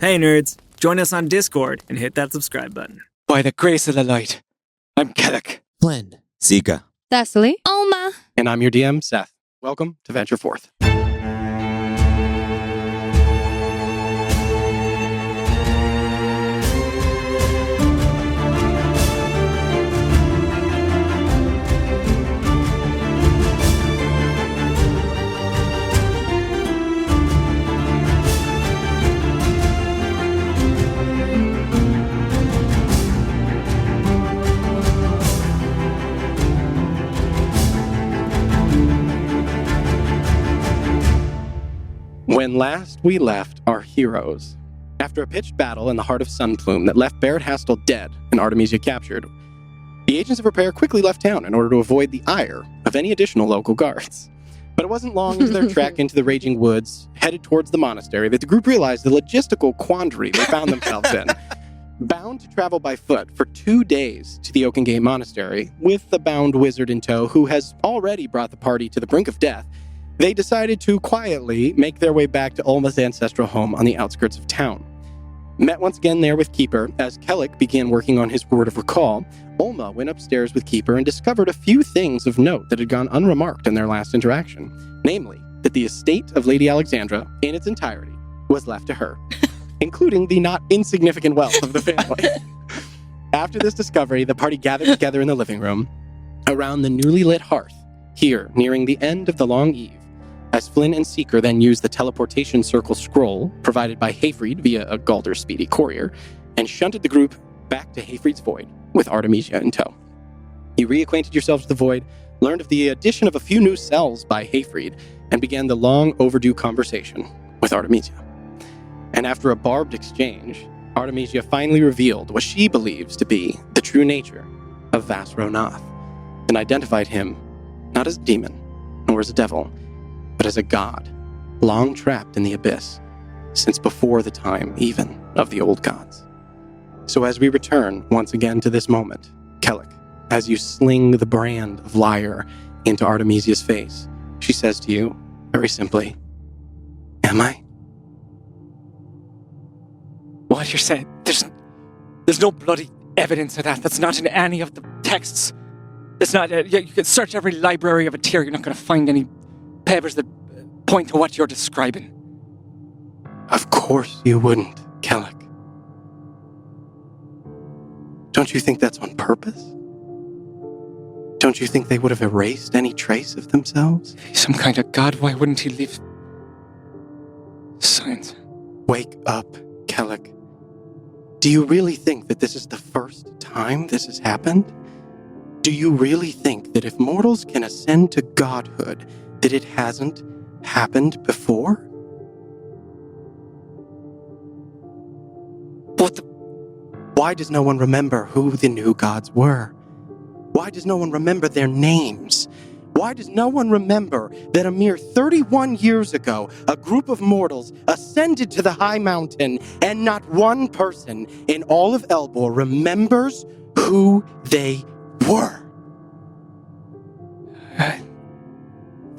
Hey nerds, join us on Discord and hit that subscribe button. By the grace of the light, I'm Ceallach. Flynn. Zika. Thessaly. Oma. And I'm your DM, Seth. Welcome to Venture Forth. When last we left our heroes, after a pitched battle in the heart of Sunplume that left Barrett Hastel dead and Artemisia captured, the agents of repair quickly left town in order to avoid the ire of any additional local guards. But it wasn't long into their trek into the raging woods, headed towards the monastery, that the group realized the logistical quandary they found themselves in. Bound to travel by foot for 2 days to the Oakengate Monastery, with the bound wizard in tow who has already brought the party to the brink of death, they decided to quietly make their way back to Ulma's ancestral home on the outskirts of town. Met once again there with Keeper, as Ceallach began working on his word of recall. Ulma went upstairs with Keeper and discovered a few things of note that had gone unremarked in their last interaction. Namely, that the estate of Lady Alexandra, in its entirety, was left to her, including the not insignificant wealth of the family. After this discovery, the party gathered together in the living room, around the newly lit hearth, here, nearing the end of the long eve, as Flynn and Seeker then used the teleportation circle scroll provided by Hayfried via a Galder speedy courier, and shunted the group back to Hayfried's Void with Artemisia in tow. You reacquainted yourselves with the Void, learned of the addition of a few new cells by Hayfried, and began the long overdue conversation with Artemisia. And after a barbed exchange, Artemisia finally revealed what she believes to be the true nature of Vasronath, and identified him not as a demon, nor as a devil, but as a god, long trapped in the abyss, since before the time even of the old gods. So as we return once again to this moment, Ceallach, as you sling the brand of liar into Artemisia's face, she says to you, very simply, "Am I?" What you're saying? There's no bloody evidence of that. That's not in any of the texts. It's not. You can search every library of a tier. You're not going to find any papers that point to what you're describing. Of course you wouldn't, Ceallach. Don't you think that's on purpose? Don't you think they would have erased any trace of themselves? If he's some kind of god, why wouldn't he leave signs? Wake up, Ceallach. Do you really think that this is the first time this has happened? Do you really think that if mortals can ascend to godhood, that it hasn't happened before? Why does no one remember who the new gods were? Why does no one remember their names? Why does no one remember that a mere 31 years ago, a group of mortals ascended to the high mountain, and not one person in all of Elbor remembers who they were?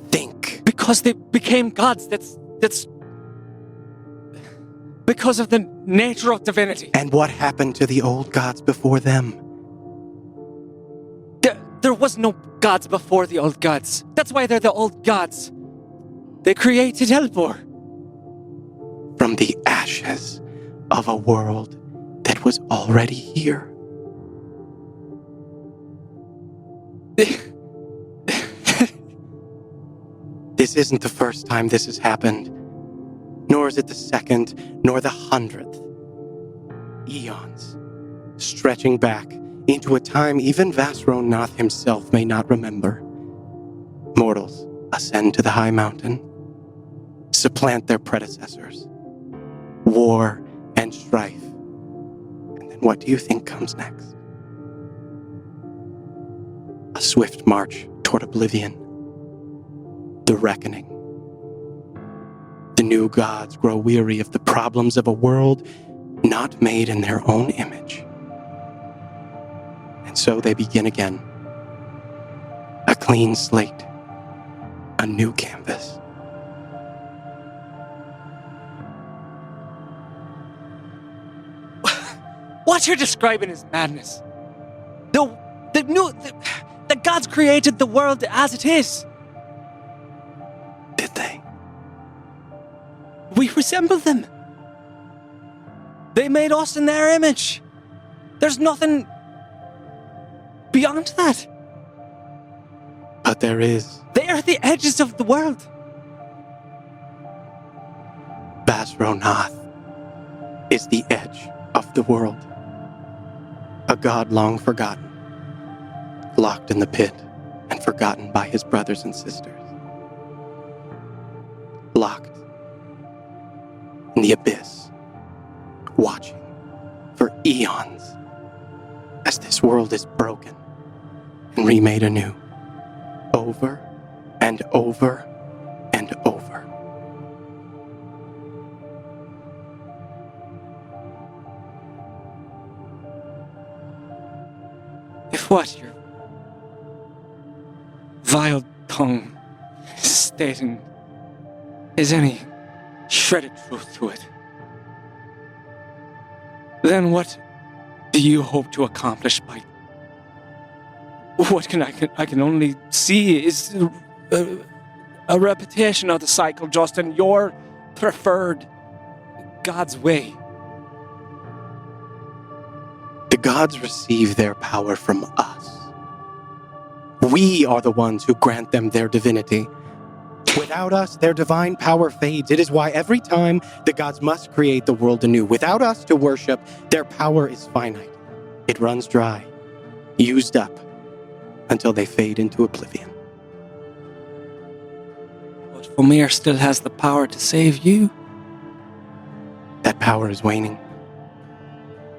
Think. Because they became gods, that's because of the nature of divinity. And what happened to the old gods before them? There was no gods before the old gods. That's why they're the old gods. They created Elbor. From the ashes of a world that was already here. This isn't the first time this has happened, nor is it the second, nor the 100th. Eons, stretching back into a time even Vasronath himself may not remember. Mortals ascend to the high mountain, supplant their predecessors, war and strife. And then what do you think comes next? A swift march toward oblivion. The reckoning. The new gods grow weary of the problems of a world not made in their own image. And so they begin again. A clean slate. A new canvas. What you're describing is madness. The gods created the world as it is. Did they? We resemble them. They made us in their image. There's nothing beyond that. But there is. They are the edges of the world. Basronath is the edge of the world. A god long forgotten, locked in the pit and forgotten by his brothers and sisters. Locked in the abyss, watching for eons as this world is broken and remade anew, over and over and over. If what your vile tongue is stating is any shredded truth to it, then what do you hope to accomplish by what I can only see is a repetition of the cycle just in your preferred God's way. The gods receive their power from us. We are the ones who grant them their divinity. Without us, their divine power fades. It is why every time the gods must create the world anew. Without us to worship, their power is finite. It runs dry, used up, until they fade into oblivion. But Fomir still has the power to save you. That power is waning,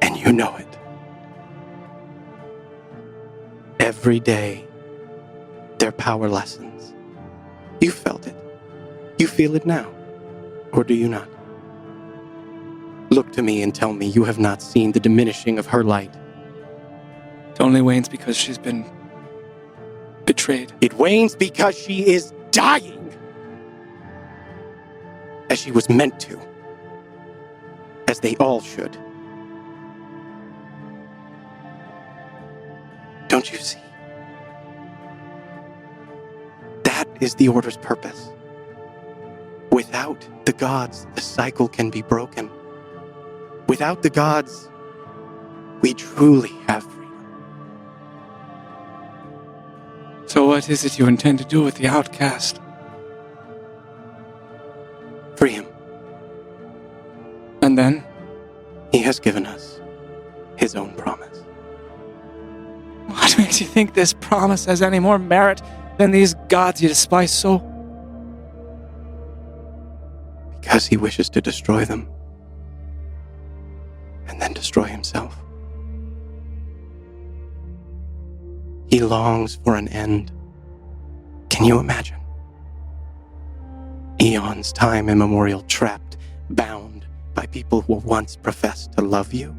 and you know it. Every day, their power lessens. You felt it. You feel it now, or do you not? Look to me and tell me you have not seen the diminishing of her light. It only wanes because she's been betrayed. It wanes because she is dying, as she was meant to, as they all should. Don't you see? That is the Order's purpose. Without the gods, the cycle can be broken. Without the gods, we truly have freedom. So what is it you intend to do with the outcast? Free him. And then? He has given us his own promise. What makes you think this promise has any more merit than these gods you despise so? Because he wishes to destroy them, and then destroy himself. He longs for an end. Can you imagine? Eons, time immemorial, trapped, bound by people who once professed to love you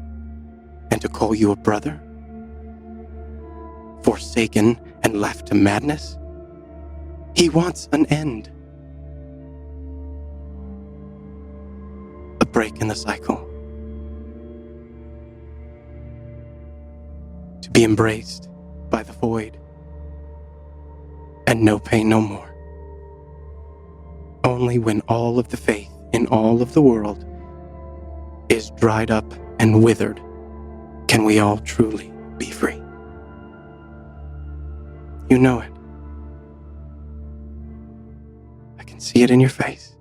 and to call you a brother? Forsaken and left to madness? He wants an end. A break in the cycle. To be embraced by the void. And no pain no more. Only when all of the faith in all of the world is dried up and withered can we all truly be free. You know it. I can see it in your face.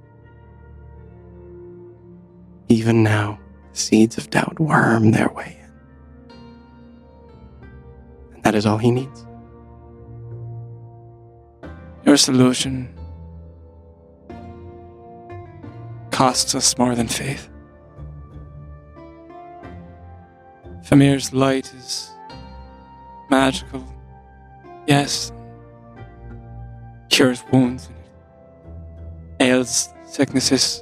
Even now, the seeds of doubt worm their way in. And that is all he needs. Your solution costs us more than faith. Famir's light is magical. Yes, cures wounds and ails sicknesses,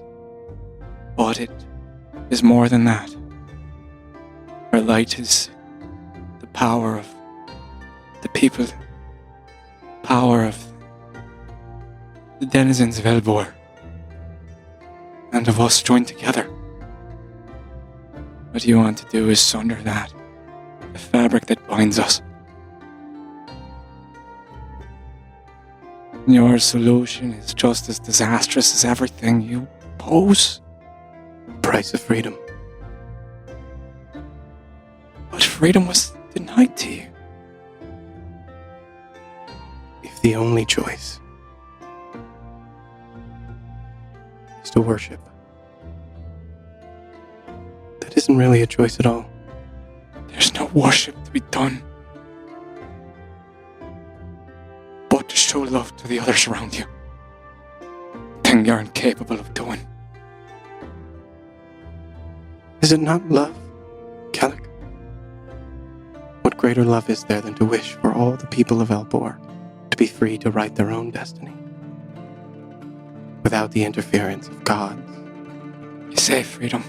but it is more than that. Her light is the power of the people, power of the denizens of Elbor, and of us joined together. What you want to do is sunder that. The fabric that binds us. Your solution is just as disastrous as everything you pose. Price of freedom. But freedom was denied to you. If the only choice is to worship, that isn't really a choice at all. There's no worship to be done, but to show love to the others around you. Thing you're incapable of doing. Is it not love, Ceallach? What greater love is there than to wish for all the people of Elbor to be free to write their own destiny, without the interference of gods? You say freedom.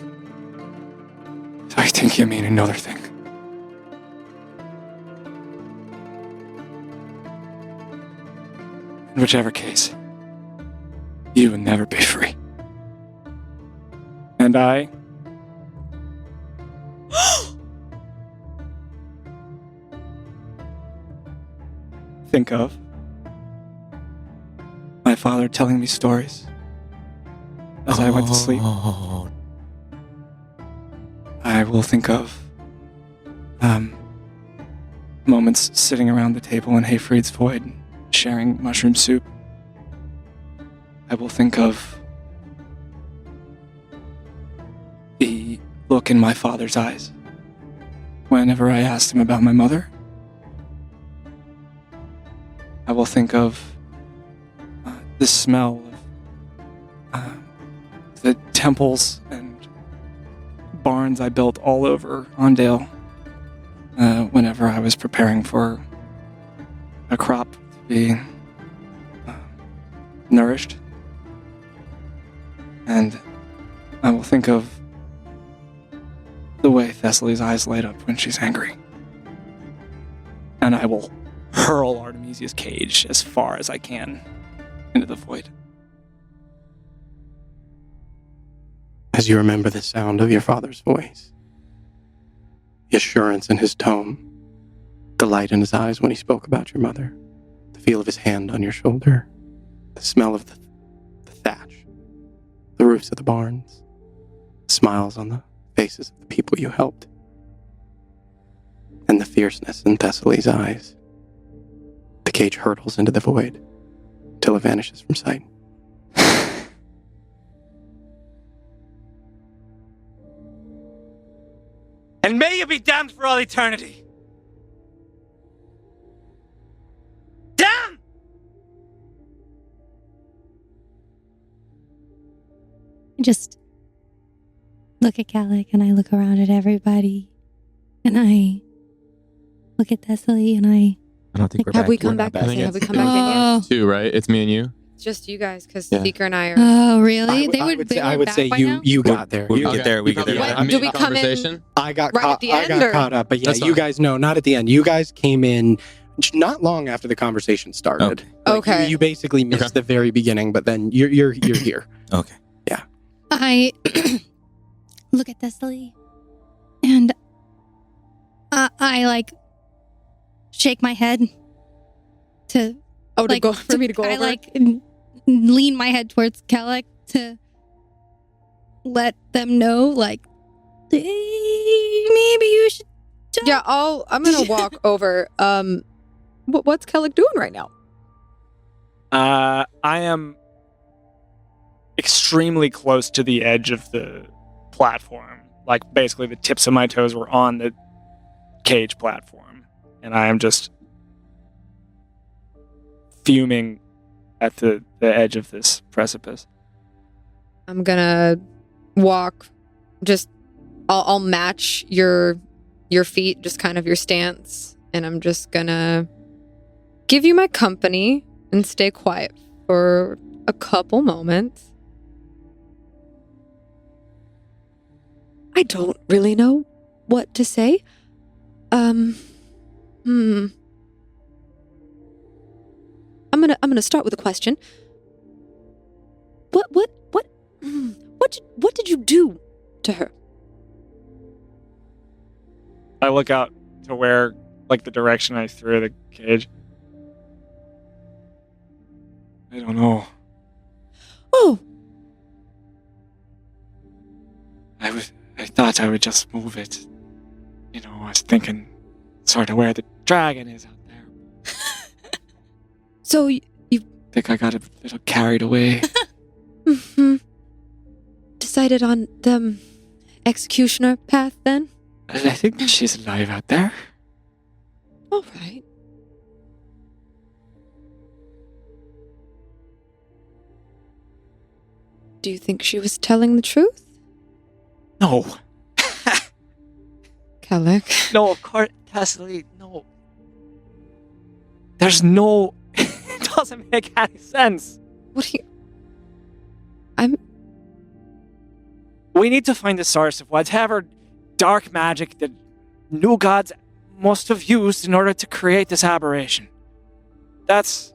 I think you mean another thing. In whichever case, you will never be free. And I... think of my father telling me stories as I went to sleep. I will think of moments sitting around the table in Hayfried's Void, sharing mushroom soup. I will think of the look in my father's eyes whenever I asked him about my mother. I will think of the smell of the temples and barns I built all over Ondale whenever I was preparing for a crop to be nourished. And I will think of the way Thessaly's eyes light up when she's angry. And I will hurl Artemisia's cage as far as I can into the void. As you remember the sound of your father's voice, the assurance in his tone, the light in his eyes when he spoke about your mother, the feel of his hand on your shoulder, the smell of the thatch, the roofs of the barns, the smiles on the faces of the people you helped, and the fierceness in Thessaly's eyes. The cage hurtles into the void till it vanishes from sight. And may you be damned for all eternity. Damn! I just look at Ceallach and I look around at everybody and I look at Thessaly and I don't think we're Have back. we come back? I think Have we it's come back in yet? two, right? It's me and you. It's just you guys, because Yeah. Seeker and I are. Oh, really? I would say you got there. We You- get there. We get there. What? Do we come in- conversation? I got Right caught. at the I end, got or- caught up, but yeah, That's you fine. guys know, not at the end. You guys came in not long after the conversation started. Okay. You basically missed the very beginning, but then you're here. Okay. I look at Thessaly and I like shake my head to Oh, like for me to go I over? like lean my head towards Ceallach to let them know, like, hey, maybe you should. Yeah, I'm gonna walk over. What's Ceallach doing right now? I am extremely close to the edge of the platform. Like, basically, the tips of my toes were on the cage platform. And I am just fuming at the edge of this precipice. I'm gonna walk. I'll match your feet, just kind of your stance, and I'm just gonna give you my company and stay quiet for a couple moments. I don't really know what to say. I'm gonna start with a question. What did you do to her? I look out to where, like, the direction I threw the cage. I don't know. Oh, I thought I would just move it. You know, I was thinking sort of where the dragon is out there. so you I think I got a little carried away. decided on the executioner path then? I think she's alive out there. All right. Do you think she was telling the truth? No. Ceallach. No, of course, Tessely, no. There's no... It doesn't make any sense. What do you... We need to find the source of whatever dark magic the new gods must have used in order to create this aberration. That's...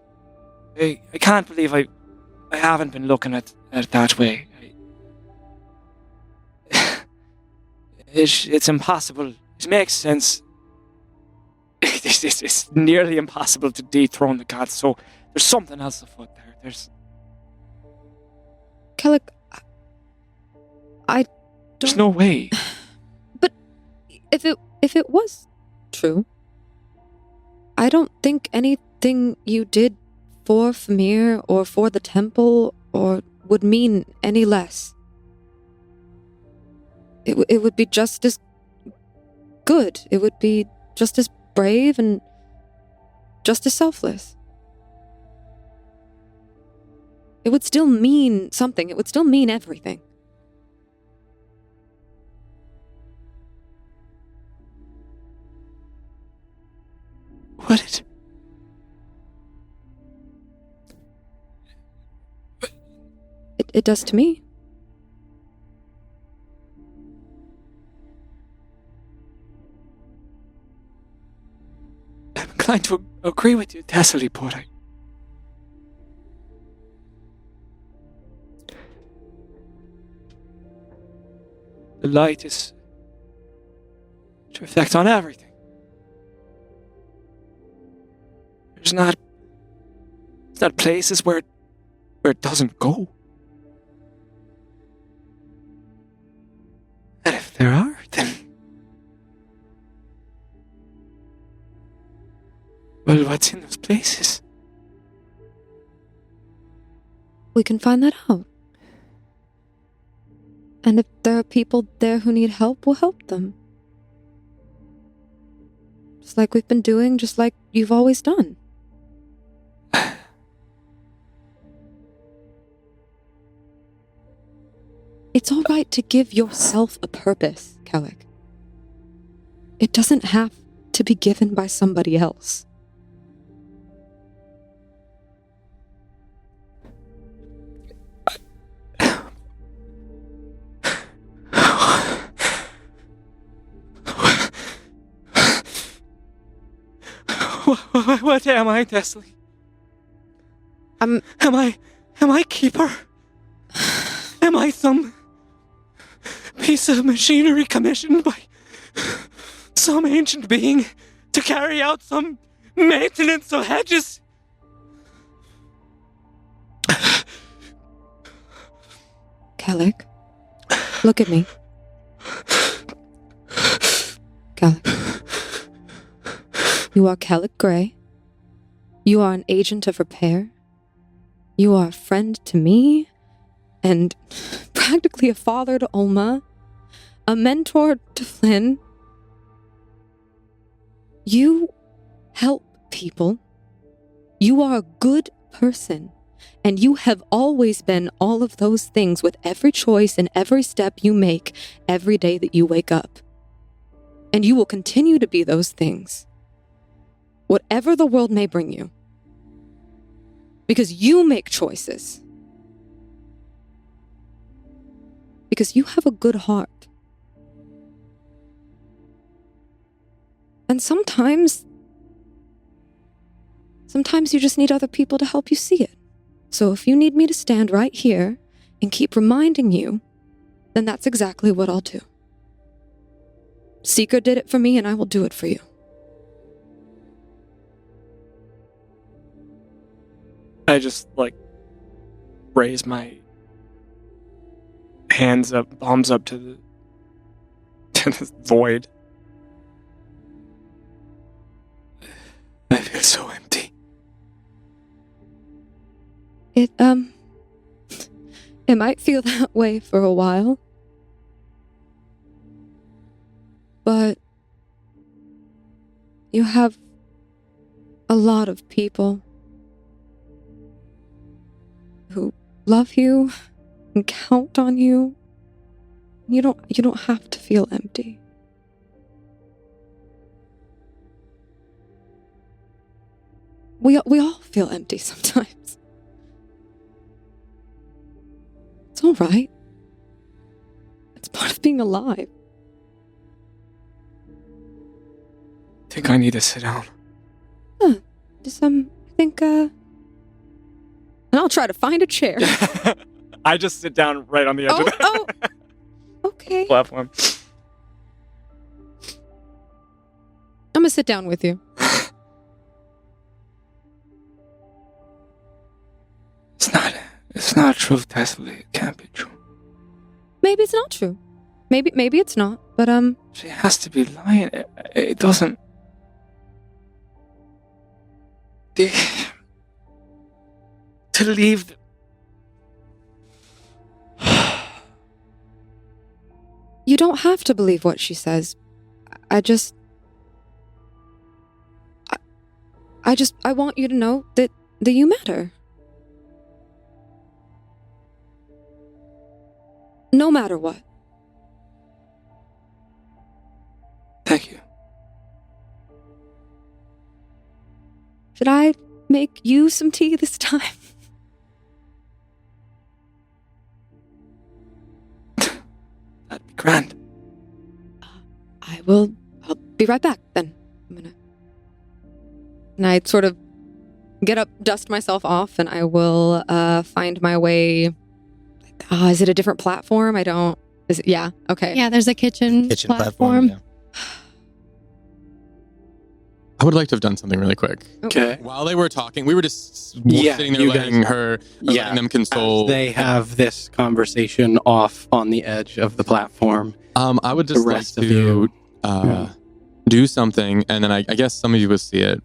I can't believe I haven't been looking at it that way. It's impossible. It makes sense. It's nearly impossible to dethrone the gods, so there's something else afoot there. Ceallach, There's no way. But if it was true, I don't think anything you did for Famir or for the temple or would mean any less. It would be just as good. It would be just as brave and just as selfless. It would still mean something. It would still mean everything. Would it? It does to me. I'm inclined to agree with you, Tessely, but the light is to reflect on everything. There's not places where it doesn't go. And if there are, then... Well, what's in those places? We can find that out. And if there are people there who need help, we'll help them. Just like we've been doing, just like you've always done. It's all right to give yourself a purpose, Ceallach. It doesn't have to be given by somebody else. What am I, Tessely? Am I keeper? Am I some piece of machinery commissioned by some ancient being to carry out some maintenance of hedges? Ceallach, look at me. Ceallach. You are Ceallach Grey. You are an agent of repair. You are a friend to me, and practically a father to Ulma, a mentor to Flynn. You help people. You are a good person, and you have always been all of those things with every choice and every step you make every day that you wake up. And you will continue to be those things, whatever the world may bring you. Because you make choices. Because you have a good heart. And sometimes you just need other people to help you see it. So if you need me to stand right here and keep reminding you, then that's exactly what I'll do. Seeker did it for me, and I will do it for you. I just raise my hands up, palms up to the void. I feel so empty. It might feel that way for a while. But you have a lot of people who love you and count on you. You don't have to feel empty. We all feel empty sometimes. It's all right. It's part of being alive. I think I need to sit down. Just I think and I'll try to find a chair. I just sit down right on the edge of the Okay. platform. I'm gonna sit down with you. It's not true, Thessaly. It can't be true. Maybe it's not true. Maybe it's not. But She has to be lying. It doesn't. To leave. You don't have to believe what she says. I want you to know that you matter. No matter what. Thank you. Should I make you some tea this time? That'd be grand. I'll be right back then. And I sort of get up, dust myself off, and I will find my way. Is it a different platform? Is it? Yeah. Okay. Yeah, there's a kitchen platform. Yeah. I would like to have done something really quick. Okay. While they were talking, we were just Yeah, sitting there you letting guys- letting them console. As they have this conversation off on the edge of the platform. I would just The like rest of to you- do something, and then I guess some of you will see it.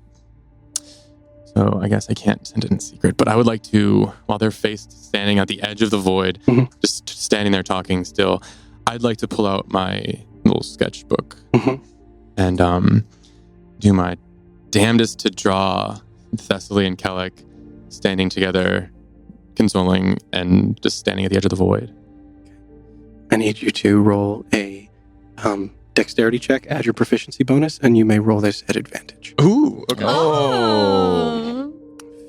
So I guess I can't send it in secret, but I would like to, while they're standing at the edge of the void, Mhm. just standing there talking still, I'd like to pull out my little sketchbook Mhm. and do my damnedest to draw Thessaly and Ceallach standing together, consoling, and just standing at the edge of the void. I need you to roll a dexterity check, add your proficiency bonus, and you may roll this at advantage. Ooh, okay. Oh.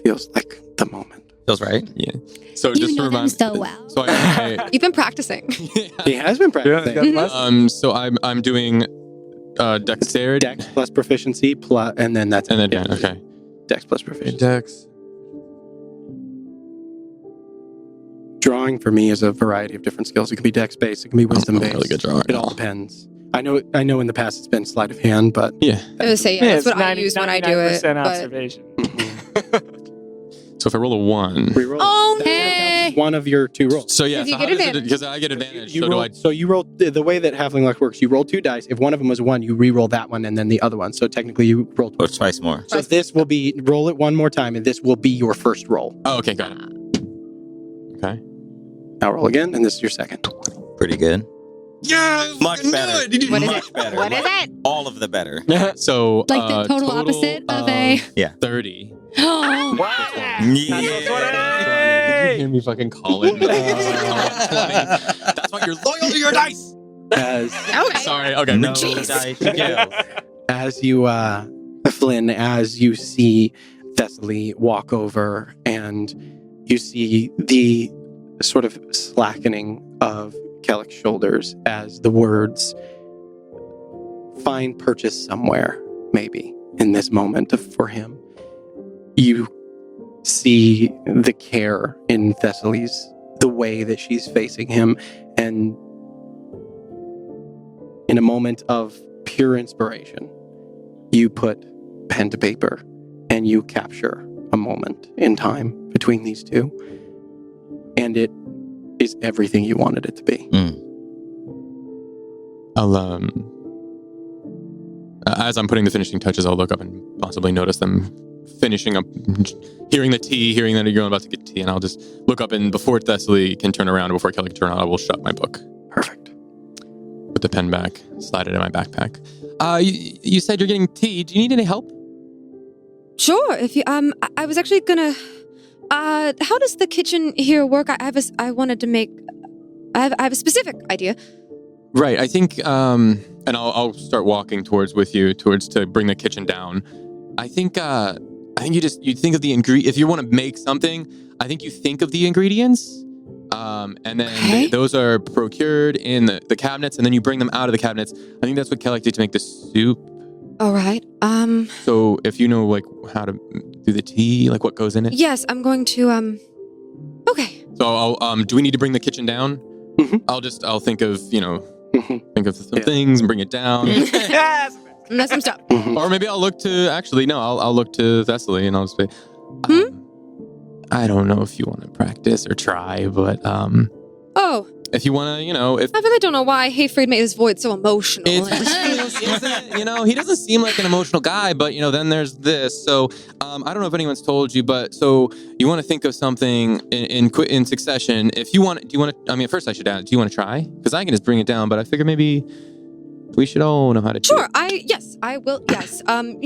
Feels like the moment. Feels right. Yeah. So You just to know them remind, so well. so I You've been practicing. He has been practicing. so I'm doing dexterity. Dex plus proficiency plus, and then that's And then, okay. Dex plus proficiency. Dex. Drawing for me is a variety of different skills. It can be dex based, it can be wisdom I'm a based. really good drawer. It all depends. I know in the past it's been sleight of hand, but Yeah. I would say, that's what I use when I do it. 99% But observation. So if I roll a 1. reroll. Oh, That hey. counts as one of your two rolls. So yeah, Because you so get how does it, advantage. because I get advantage. You So do roll, I? so you roll the way that Halfling Luck works. You roll 2 dice. If one of them was 1, you re-roll that one and then the other one. So technically, you roll. Or twice more. So this will be roll it one more time, and this will be your first roll. Oh, okay, got it. Okay. Now roll again, and this is your second. Pretty good. Yeah, Much better. What is Much it? better. What is it? All of the better. So Like the total opposite of a- 30. Oh, Yeah. Did you hear me fucking call it? 20. That's why you're loyal to your dice. As Okay. Sorry. Okay. No Jeez. dice skill. as you Flynn, as you see Thessaly walk over, and you see the sort of slackening of Ceallach's shoulders as the words find purchase somewhere, maybe in this moment for him. You see the care in Thessaly's, the way that she's facing him, and in a moment of pure inspiration, you put pen to paper and you capture a moment in time between these two. And it is everything you wanted it to be. I'll, as I'm putting the finishing touches, I'll look up and possibly notice them finishing up, hearing the tea, hearing that you're about to get tea, and I'll just look up, and before Thessaly can turn around, before Kelly can turn around, I will shut my book. Perfect. Put the pen back, slide it in my backpack. You said you're getting tea. Do you need any help? Sure. If you I was actually gonna. How does the kitchen here work? I wanted to make. I have a specific idea. Right. I think, and I'll start walking towards to bring the kitchen down. I think you think of the ingredient. If you want to make something, I think you think of the ingredients, and then those are procured in the cabinets, and then you bring them out of the cabinets. I think that's what Ceallach did to make the soup. All right. So if you know like how to do the tea, like what goes in it. Yes, I'm going to. Okay. So I'll do we need to bring the kitchen down? Mm-hmm. I'll think of think of some things and bring it down. That's some stuff. Or maybe I'll look to I'll look to Thessaly and I'll just say, I don't know if you want to practice or try, but Oh. if you want to, if I really don't know why Hayfried made his void so emotional. he doesn't seem like an emotional guy, but then there's this. So I don't know if anyone's told you, but so you want to think of something in succession. If you want, do you want to? I mean, first I should ask, do you want to try? Because I can just bring it down, but I figure maybe we should all know how to. Sure, I will. Yes, I'm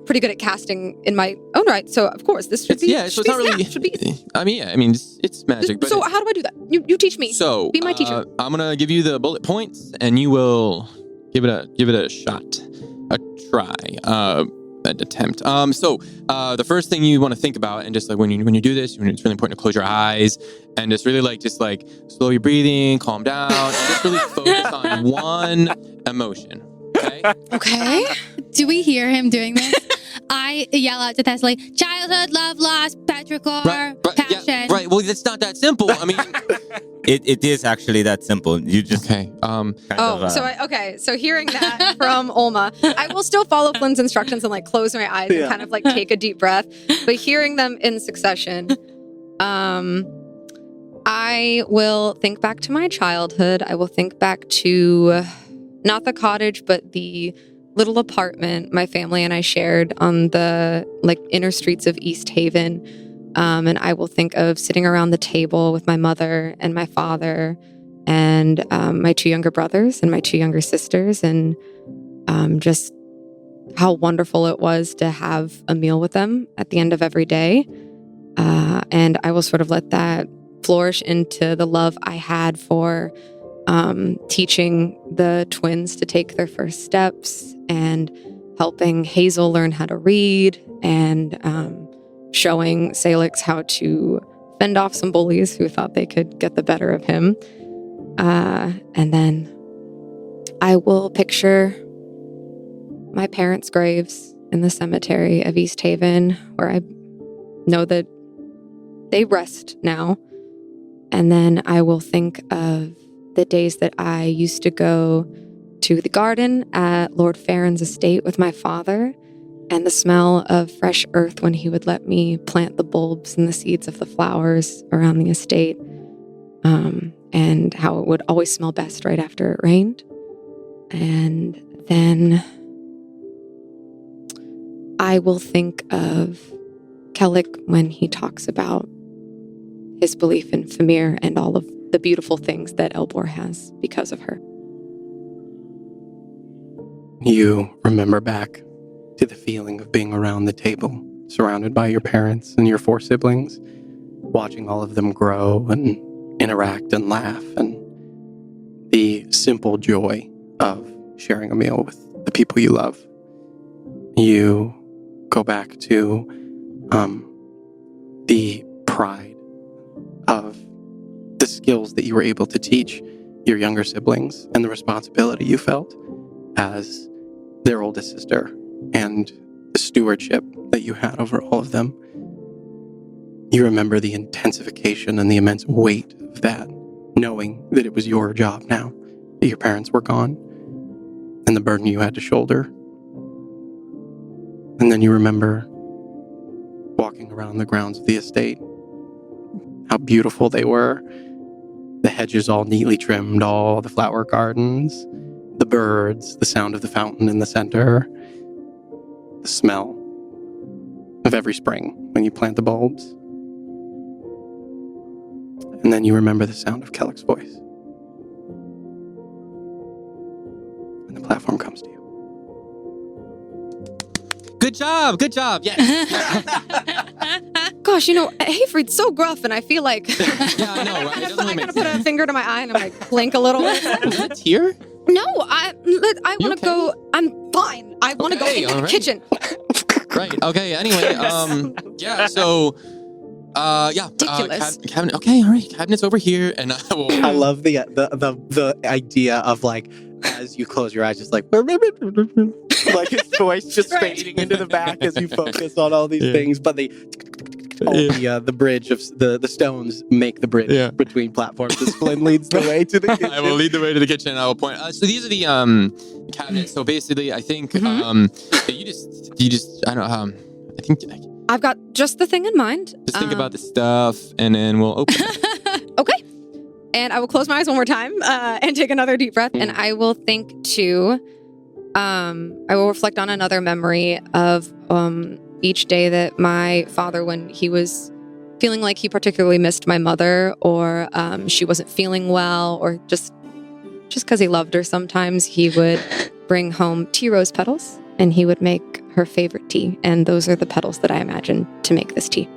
pretty good at casting in my own right, so of course this should be. Yeah, so it's not really. Should be. I mean, it's magic. But so how do I do that? You teach me. So be my teacher. I'm gonna give you the bullet points, and you will give it a shot, a try, an attempt. So the first thing you want to think about, and just like when you do this, it's really important to close your eyes and just really just slow your breathing, calm down, and just really focus on one emotion. Okay. Okay. Do we hear him doing this? I yell out to Thessaly, childhood, love, loss, petrichor, passion. Yeah, right. Well, it's not that simple. I mean, it is actually that simple. You just okay. So hearing that from Olma, I will still follow Flynn's instructions and close my eyes and kind of take a deep breath. But hearing them in succession, I will think back to my childhood. I will think back to not the cottage, but the little apartment my family and I shared on the inner streets of East Haven. And I will think of sitting around the table with my mother and my father and my two younger brothers and my two younger sisters, and just how wonderful it was to have a meal with them at the end of every day. And I will sort of let that flourish into the love I had for teaching the twins to take their first steps and helping Hazel learn how to read and showing Ceallach how to fend off some bullies who thought they could get the better of him. And then I will picture my parents' graves in the cemetery of East Haven, where I know that they rest now. And then I will think of the days that I used to go to the garden at Lord Farron's estate with my father, and the smell of fresh earth when he would let me plant the bulbs and the seeds of the flowers around the estate, and how it would always smell best right after it rained. And then I will think of Ceallach when he talks about his belief in Famir and all of the beautiful things that Elbor has because of her. You remember back to the feeling of being around the table, surrounded by your parents and your 4 siblings, watching all of them grow and interact and laugh, and the simple joy of sharing a meal with the people you love. You go back to the pride of the skills that you were able to teach your younger siblings and the responsibility you felt as their oldest sister and the stewardship that you had over all of them. You remember the intensification and the immense weight of that, knowing that it was your job now, that your parents were gone. and the burden you had to shoulder. And then you remember walking around the grounds of the estate, how beautiful they were. The hedges all neatly trimmed, all the flower gardens, the birds, the sound of the fountain in the center, the smell of every spring when you plant the bulbs. And then you remember the sound of Ceallach's voice. And the platform comes to you. Good job. Yes. Gosh, Hayfried's so gruff, and I feel like Yeah, I know, right? It doesn't really I make kind of put a sense. finger to my eye and I'm like blink a little bit. Is it here? No, I You want to okay? go. I'm fine. I want to Okay, go into all the right. kitchen. Right. Okay. Anyway, yeah. So, Ridiculous. cabinet. Okay. All right. Cabinet's over here, and I will. I love the idea of like, as you close your eyes, just like like his voice just Right. fading into the back as you focus on all these Yeah. things. But the bridge of the stones make the bridge Yeah. between platforms. As Flynn leads the way to the kitchen. I will lead the way to the kitchen. I will point. So these are the cabinets. So basically, I think you just I don't know. I think I've got just the thing in mind. just think about the stuff, and then we'll open. Okay. And I will close my eyes one more time and take another deep breath. And I will think to, I will reflect on another memory of each day that my father, when he was feeling like he particularly missed my mother, or she wasn't feeling well, or just because he loved her, sometimes he would bring home tea rose petals and he would make her favorite tea. And those are the petals that I imagine to make this tea.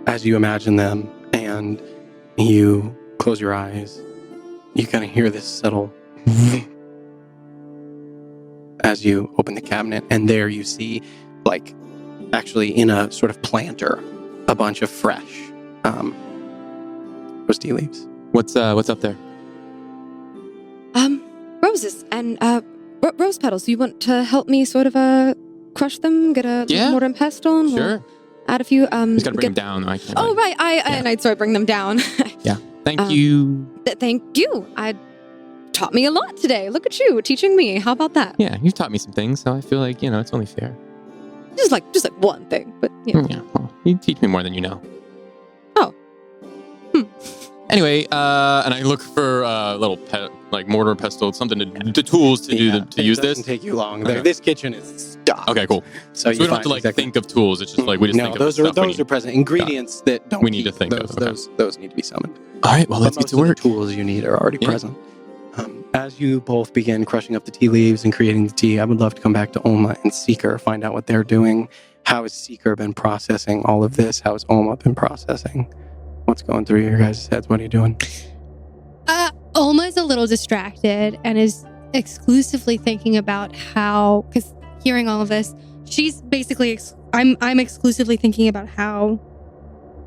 As you imagine them and you close your eyes, you kind of hear this subtle as you open the cabinet, and there you see, like, actually in a sort of planter, a bunch of fresh rose tea leaves. What's up there? Roses and rose petals. Do you want to help me sort of crush them? Get a Yeah. mortar and pestle? And Sure. we'll add a few. Just gotta bring them down. Though. I can't. Oh, right. And I'd sort of bring them down. Thank you. Thank you. I taught me a lot today. Look at you teaching me. How about that? Yeah, you've taught me some things, so I feel like it's only fair. Just like one thing, but yeah. Yeah, well, you teach me more than you know. Oh. Anyway, and I look for little mortar, pestle, something the tools to use It this. doesn't take you long. Okay. This kitchen is stocked. Okay, cool. So So we don't have to think of tools. It's just like we just no, think those of are the stuff those are present ingredients that don't We need to keep. think of, okay. Those need to be summoned. All right, well, let's But get to most of work. the tools you need are already Yeah. present. As you both begin crushing up the tea leaves and creating the tea, I would love to come back to Oma and Seeker, find out what they're doing. How has Seeker been processing all of this? How has Oma been processing? What's going through your guys' heads? What are you doing? Alma's a little distracted and is exclusively thinking about how, because hearing all of this, she's basically, I'm exclusively thinking about how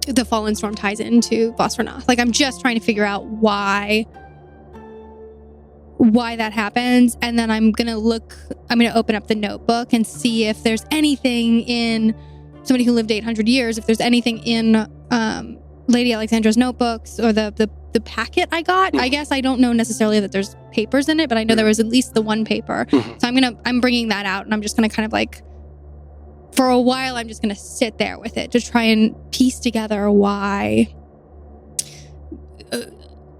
the Fallen Storm ties into Vosfornoth. Like, I'm just trying to figure out why that happens. And then I'm going to open up the notebook and see if there's anything in somebody who lived 800 years, if there's anything in Lady Alexandra's notebooks or the packet I got. I guess I don't know necessarily that there's papers in it, but I know there was at least the one paper. Mhm. So I'm bringing that out, and I'm just going to kind of like, for a while, I'm just going to sit there with it to try and piece together why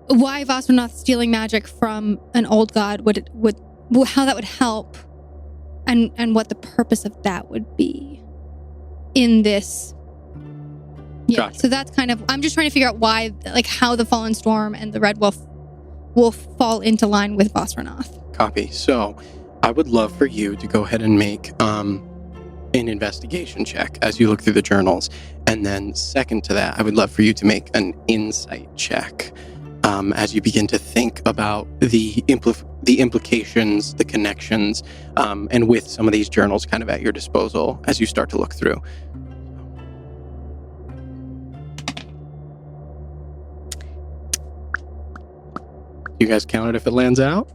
Vosfornoth stealing magic from an old god would how that would help, and what the purpose of that would be in this. Yeah, Gotcha. so that's kind of, I'm just trying to figure out why, like, how the Fallen Storm and the Red Wolf will fall into line with Vosfornoth. Copy. So I would love for you to go ahead and make an investigation check as you look through the journals. And then second to that, I would love for you to make an insight check as you begin to think about the implications, the connections, and with some of these journals kind of at your disposal as you start to look through. You guys count it if it lands out?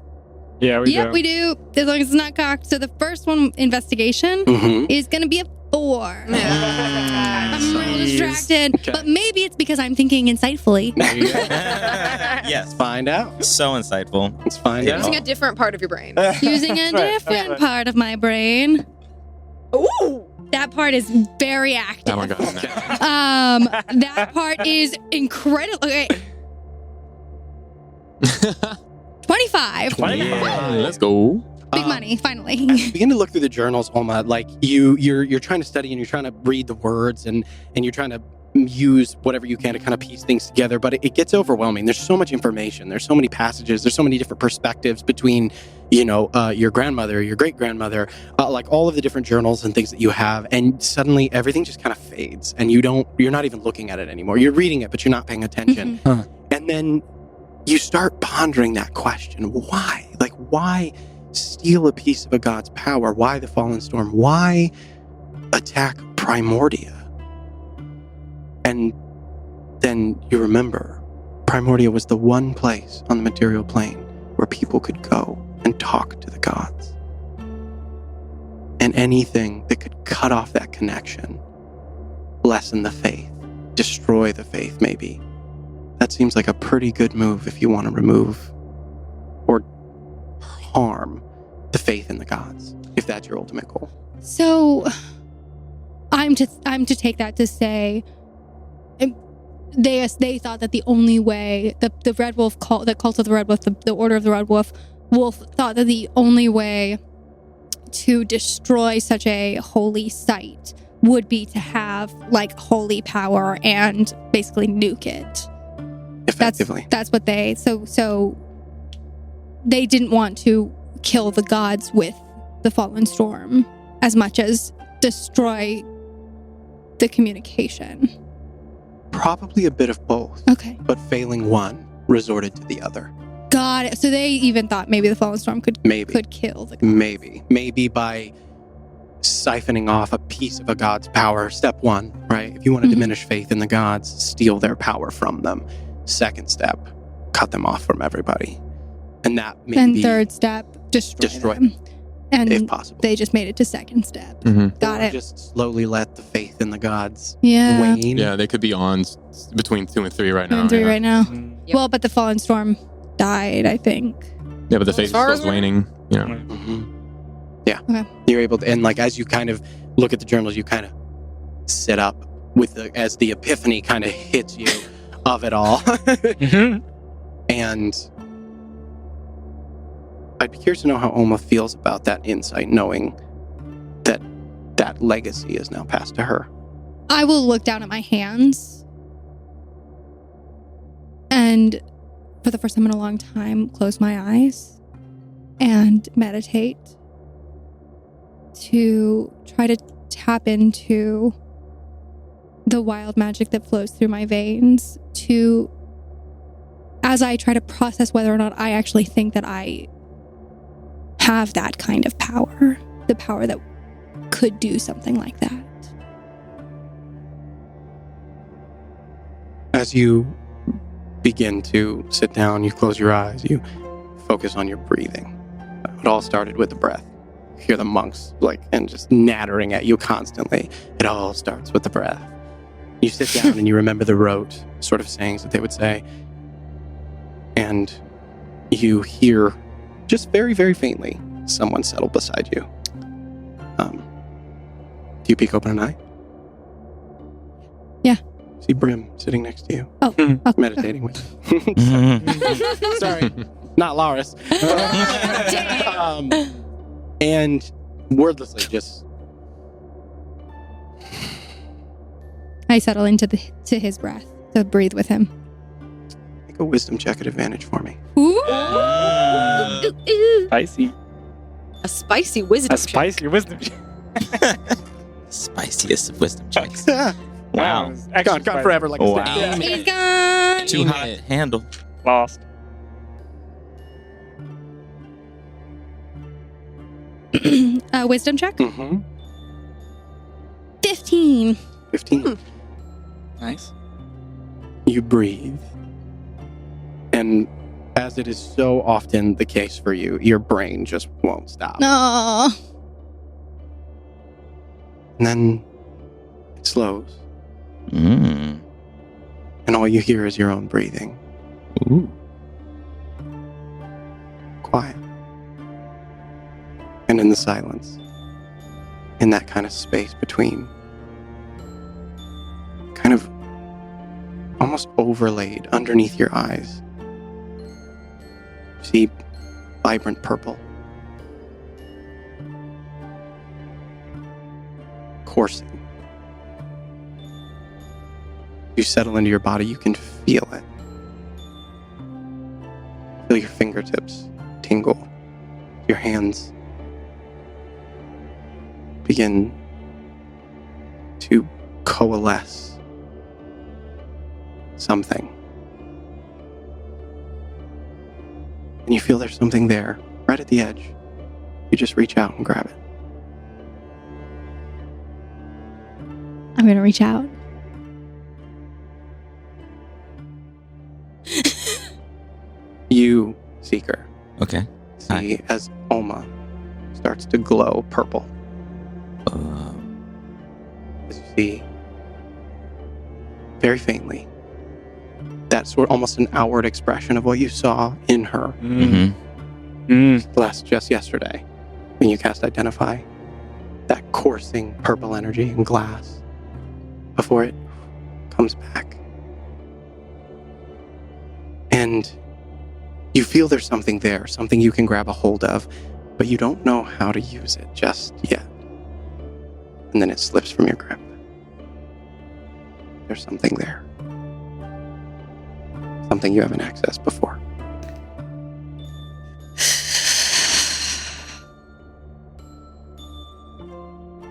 Yeah, we Yep, do. we do, as long as it's not cocked. So the first one, investigation, Mm-hmm. is going to be a 4. I'm real distracted. Okay. But maybe it's because I'm thinking insightfully. There you go. Yes. Find out. So insightful. Let's find out. Using a different part of your brain. Using a different part of my brain. Ooh. That part is very active. Oh my god. That part is incredible. Okay. 25. Let's go. Big money, finally. You begin to look through the journals, Alma. Like you're trying to study and you're trying to read the words and you're trying to use whatever you can to kind of piece things together. But it gets overwhelming. There's so much information. There's so many passages. There's so many different perspectives between, your grandmother, your great grandmother, like all of the different journals and things that you have. And suddenly everything just kind of fades, and you're not even looking at it anymore. You're reading it, but you're not paying attention. And then you start pondering that question: why? Like, why steal a piece of a god's power? Why the fallen storm? Why attack Primordia? And then you remember Primordia was the one place on the material plane where people could go and talk to the gods. And anything that could cut off that connection, lessen the faith, destroy the faith maybe, that seems like a pretty good move if you want to remove or harm the faith in the gods, if that's your ultimate goal. So I'm to take that to say they thought that the only way the Red Wolf cult, the cult of the Red Wolf, the Order of the Red Wolf thought that the only way to destroy such a holy site would be to have like holy power and basically nuke it. Effectively. That's what they so they didn't want to kill the gods with the fallen storm as much as destroy the communication. Probably a bit of both. Okay. But failing one, resorted to the other. Got it. So they even thought maybe the fallen storm could kill the gods. Maybe by siphoning off a piece of a god's power. Step 1, right? If you want to diminish faith in the gods, steal their power from them. Second step, cut them off from everybody. And that may And be third step, destroy them. And if possible. they just made it to second step. Got Or it. just slowly let the faith in the gods Yeah. wane. Yeah, they could be on between 2 and 3 right now. And 3 yeah. right now. Yep. Well, but the fallen storm died, I think. Yeah, but the faith is far as still we're- waning. Yeah. Okay. You're able to, and like as you kind of look at the journals, you kind of sit up with as the epiphany kind of hits you of it all. And I'd be curious to know how Oma feels about that insight, knowing that that legacy is now passed to her. I will look down at my hands and for the first time in a long time, close my eyes and meditate to try to tap into the wild magic that flows through my veins as I try to process whether or not I actually think that I have that kind of power, the power that could do something like that. As you begin to sit down, you close your eyes, you focus on your breathing. It all started with the breath. You hear the monks and just nattering at you constantly. It all starts with the breath. You sit down and you remember the rote sort of sayings that they would say. And you hear, just very, very faintly, someone settle beside you. Do you peek open an eye? Yeah. See Brim sitting next to you. Oh. Meditating with you. Sorry, not Loris. And wordlessly just... I settle into to his breath to breathe with him. Make a wisdom check at advantage for me. Ooh. Spicy. A spicy wisdom A spicy wisdom. Spiciest of wisdom checks. Wow. Wow. It's extra Gone spicy. forever like a Wow. snake. He's gone. Too hot to handle. Lost. Wisdom check? Mm-hmm. 15. 15. Nice. You breathe. And as it is so often the case for you, your brain just won't stop. No. And then it slows, Mm. and all you hear is your own breathing. Ooh. Quiet. And in the silence, in that kind of space between, kind of almost overlaid underneath your eyes, you see vibrant purple. Coursing. You settle into your body, you can feel it. Feel your fingertips tingle. Your hands begin to coalesce something. And you feel there's something there, right at the edge. You just reach out and grab it. I'm going to reach out. You, Seeker, Okay. see as Oma starts to glow purple. As you see, very faintly, that sort of almost an outward expression of what you saw in her just yesterday when you cast Identify. That coursing purple energy in glass before it comes back. And you feel there's something there, something you can grab a hold of, but you don't know how to use it just yet. And then it slips from your grip. There's something there. Something you haven't accessed before.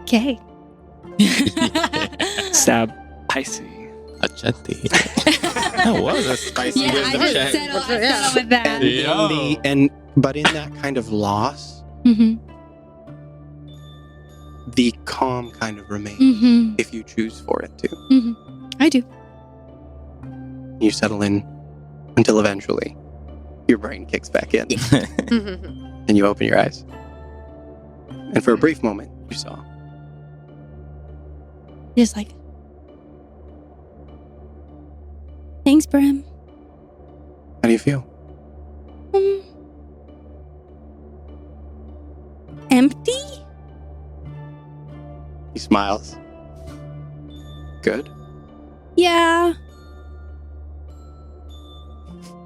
Okay. Stab. Icy. A chatty. That was a spicy Yeah, I wisdom just check. settled with that. Yeah. But in that kind of loss, Mm-hmm. the calm kind of remains Mm-hmm. if you choose for it to. Mm-hmm. I do. You settle in until eventually your brain kicks back in and you open your eyes. And for a brief moment, you saw. Just like, thanks, Brim. How do you feel? Empty? He smiles. Good. Yeah.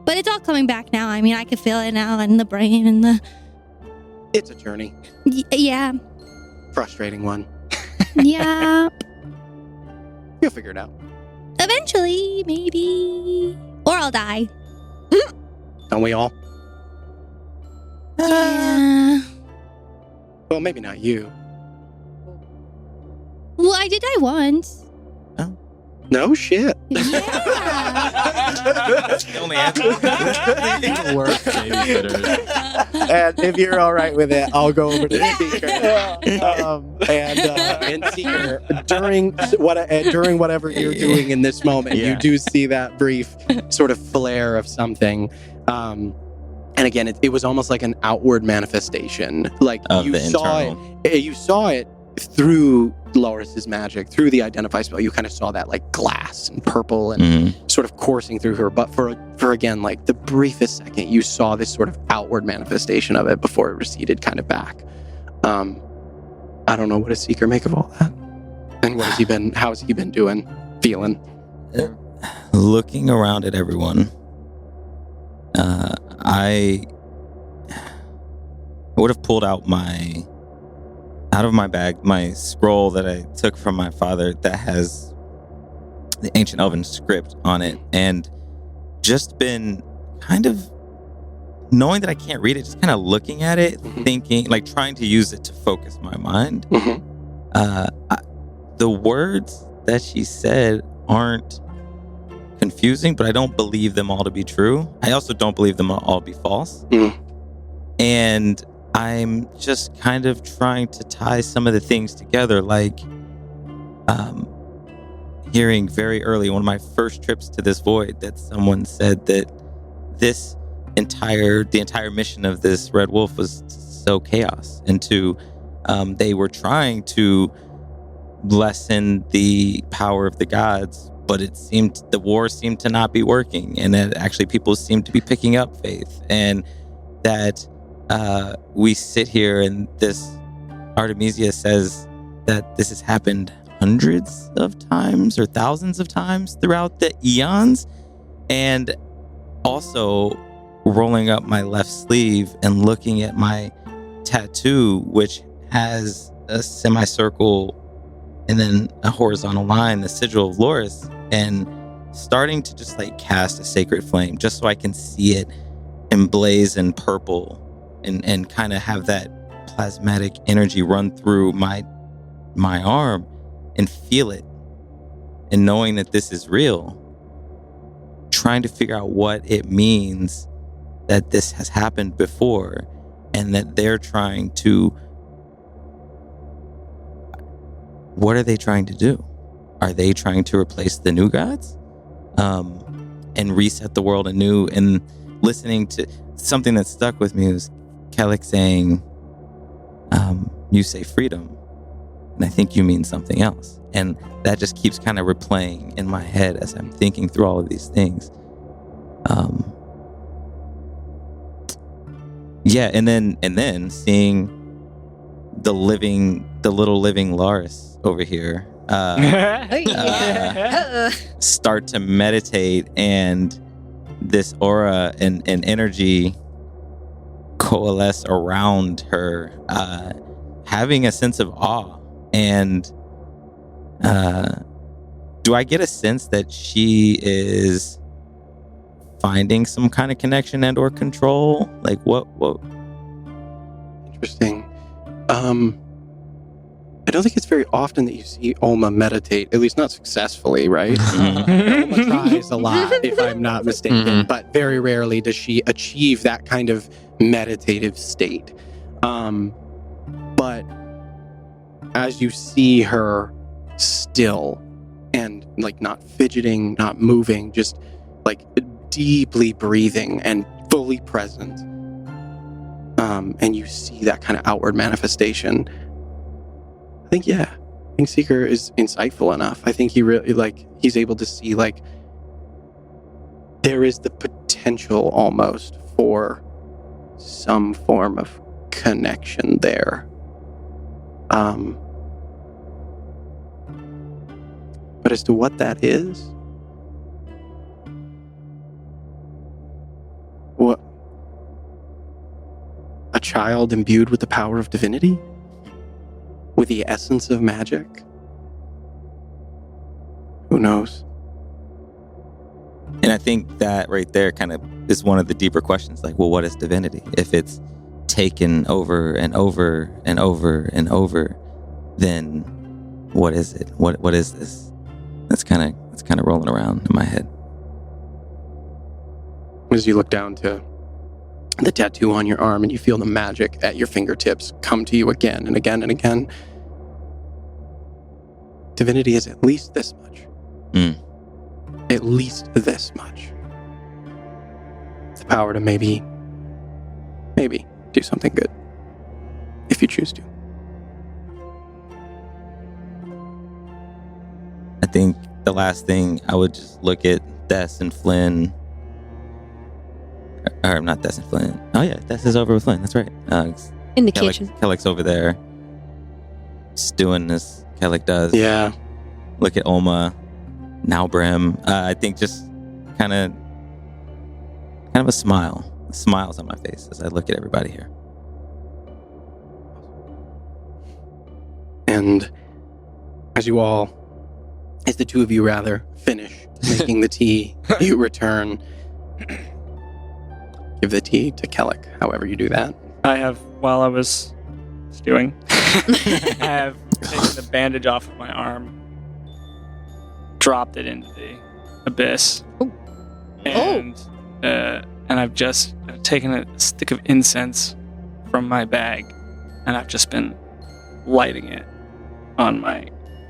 But it's all coming back now. I mean, I can feel it now in the brain and the... It's a journey. Yeah. Frustrating one. Yeah. You'll figure it out. Eventually, maybe. Or I'll die. Don't we all? Yeah. Well, maybe not you. Well, I did die once. No shit. Yeah. That's the only answer. Worst babysitters. And if you're all right with it, I'll go over to Seeker. And Seeker, during whatever you're doing in this moment, you do see that brief sort of flare of something. And again, it was almost like an outward manifestation. Like Of you the saw internal. it. You saw it through Loris's magic, through the Identify spell. You kind of saw that like glass and purple and Mhm. sort of coursing through her. But for again, like the briefest second, you saw this sort of outward manifestation of it before it receded kind of back. I don't know, what does Seeker make of all that? And how has he been doing, feeling? Looking around at everyone, I would have pulled out of my bag my scroll that I took from my father that has the ancient elven script on it, and just been kind of knowing that I can't read it, just kind of looking at it, thinking, like trying to use it to focus my mind. The words that she said aren't confusing, but I don't believe them all to be true. I also don't believe them all to be false. And I'm just kind of trying to tie some of the things together, like hearing very early, one of my first trips to this void, that someone said that the entire mission of this Red Wolf was to sow chaos, and they were trying to lessen the power of the gods, but it seemed the war seemed to not be working, and that actually people seemed to be picking up faith, and that we sit here and this Artemisia says that this has happened hundreds of times or thousands of times throughout the eons. And also rolling up my left sleeve and looking at my tattoo, which has a semicircle and then a horizontal line, the sigil of Loris, and starting to just like cast a sacred flame just so I can see it emblazon purple and kind of have that plasmatic energy run through my arm and feel it, and knowing that this is real, trying to figure out what it means that this has happened before, and that they're trying to, what are they trying to do? Are they trying to replace the new gods and reset the world anew? And listening to something that stuck with me was Ceallach saying, you say freedom, and I think you mean something else. And that just keeps kind of replaying in my head as I'm thinking through all of these things. Yeah, and then seeing the little living Lars over here start to meditate, and this aura and energy coalesce around her, having a sense of awe. And do I get a sense that she is finding some kind of connection and or control? Like what? Interesting. I don't think it's very often that you see Olma meditate, at least not successfully, right? Olma tries a lot, if I'm not mistaken, but very rarely does she achieve that kind of meditative state. But as you see her still and like not fidgeting, not moving, just like deeply breathing and fully present, and you see that kind of outward manifestation, I think Seeker is insightful enough. I think he really he's able to see there is the potential almost for some form of connection there. But as to what that is, what, a child imbued with the power of divinity? With the essence of magic? Who knows? And I think that right there kind of is one of the deeper questions. Like, well, what is divinity? If it's taken over and over and over and over, then what is it? What is this? That's kind of rolling around in my head. As you look down to the tattoo on your arm and you feel the magic at your fingertips come to you again and again and again, divinity is at least this much. At least this much. The power to maybe do something good, if you choose to. I think the last thing, I would just look at Des and Flynn. Or not Des and Flynn. Oh yeah, Des is over with Flynn. That's right. In the kitchen. Ceallach's over there, just doing this Ceallach does. Yeah. Look at Olma, now Brim. I think just kind of a smile. Smiles on my face as I look at everybody here. And as the two of you rather finish making the tea, you return. Give the tea to Ceallach, however you do that. I have, while I was stewing, I have taken the bandage off of my arm, dropped it into the abyss, and I've just taken a stick of incense from my bag, and I've just been lighting it on my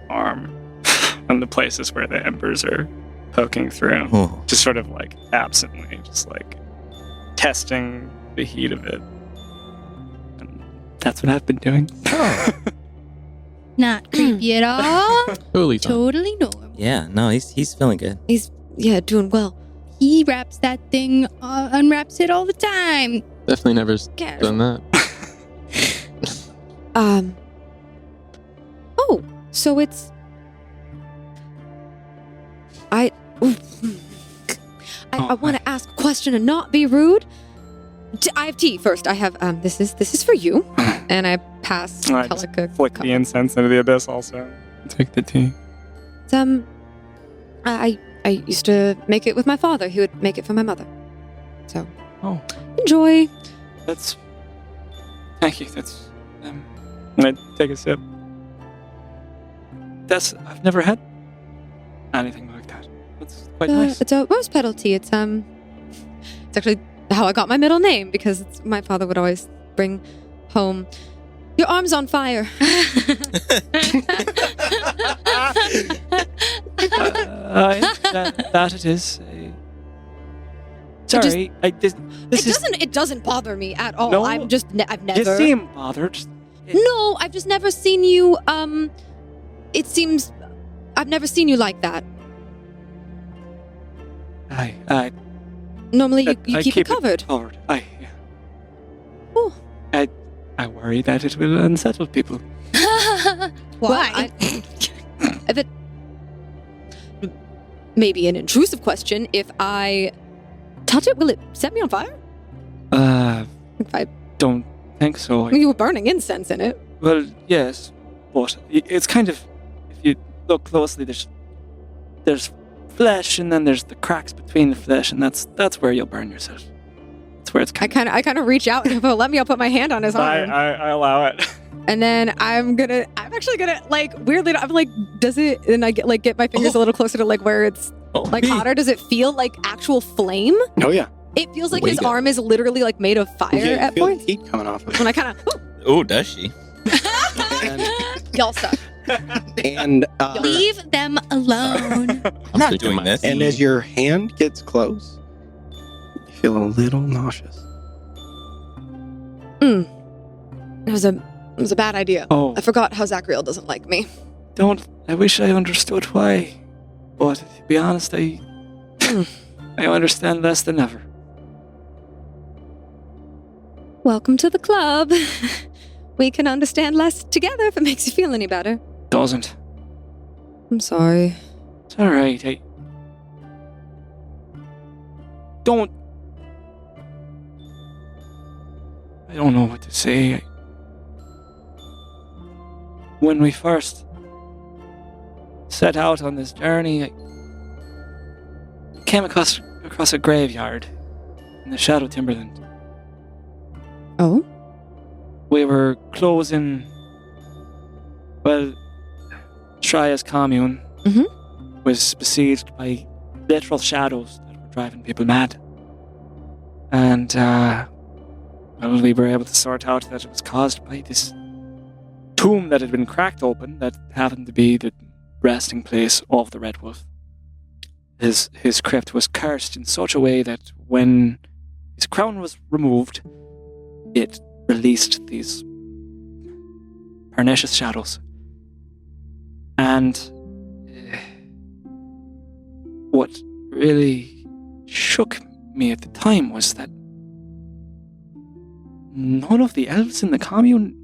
arm on the places where the embers are poking through, just sort of like absently, just like testing the heat of it. And that's what I've been doing. Not creepy at all. Totally fine. Totally normal. Yeah, no, he's feeling good. He's doing well. He wraps that thing, unwraps it all the time. Definitely never Casual. done that. Oh, so it's. I want to ask a question and not be rude. I have tea first. I have this is for you, and I pass All right, Ceallach a flick cup. the incense into the abyss also. Take the tea. It's, I used to make it with my father. He would make it for my mother. So Oh, enjoy. that's... Thank you, that's... And I take a sip. I've never had anything like that. That's quite nice. It's a rose petal tea. It's actually how I got my middle name because my father would always bring home. Your arm's on fire. That it is. Sorry, It doesn't bother me at all. No? I've never. You seem bothered. No, I've just never seen you. It seems I've never seen you like that. I Normally, you keep it covered. Covered. Oh. I worry that it will unsettle people. Why? That maybe an intrusive question. If I touch it, will it set me on fire? If I don't think so. You were burning incense in it. Well, yes, but it's kind of, if you look closely, there's flesh, and then there's the cracks between the flesh, and that's where you'll burn yourself. That's where it's I kind of reach out and go, let me. I'll put my hand on his arm, I allow it. and then I'm actually gonna like weirdly. I'm like, does it? And I get my fingers a little closer to like where it's like hotter. Does it feel like actual flame? Oh yeah. It feels like Way his to go. arm is literally like made of fire Yeah, you at feel points. heat coming off of it. When I kind of Oh, does she? y'all suck. And Leave them alone. I'm not doing this. and as your hand gets close, you feel a little nauseous. It was a bad idea. Oh, I forgot how Zachriel doesn't like me. I wish I understood why, but to be honest, I understand less than ever. Welcome to the club. We can understand less together if it makes you feel any better. Doesn't. I'm sorry. It's all right. I don't know what to say. When we first set out on this journey, I came across a graveyard in the Shadow Timberland. Oh? We were closing, well, Shria's commune was besieged by literal shadows that were driving people mad. And, well, we were able to sort out that it was caused by this tomb that had been cracked open that happened to be the resting place of the Red Wolf. His crypt was cursed in such a way that when his crown was removed, it released these pernicious shadows. And what really shook me at the time was that none of the elves in the commune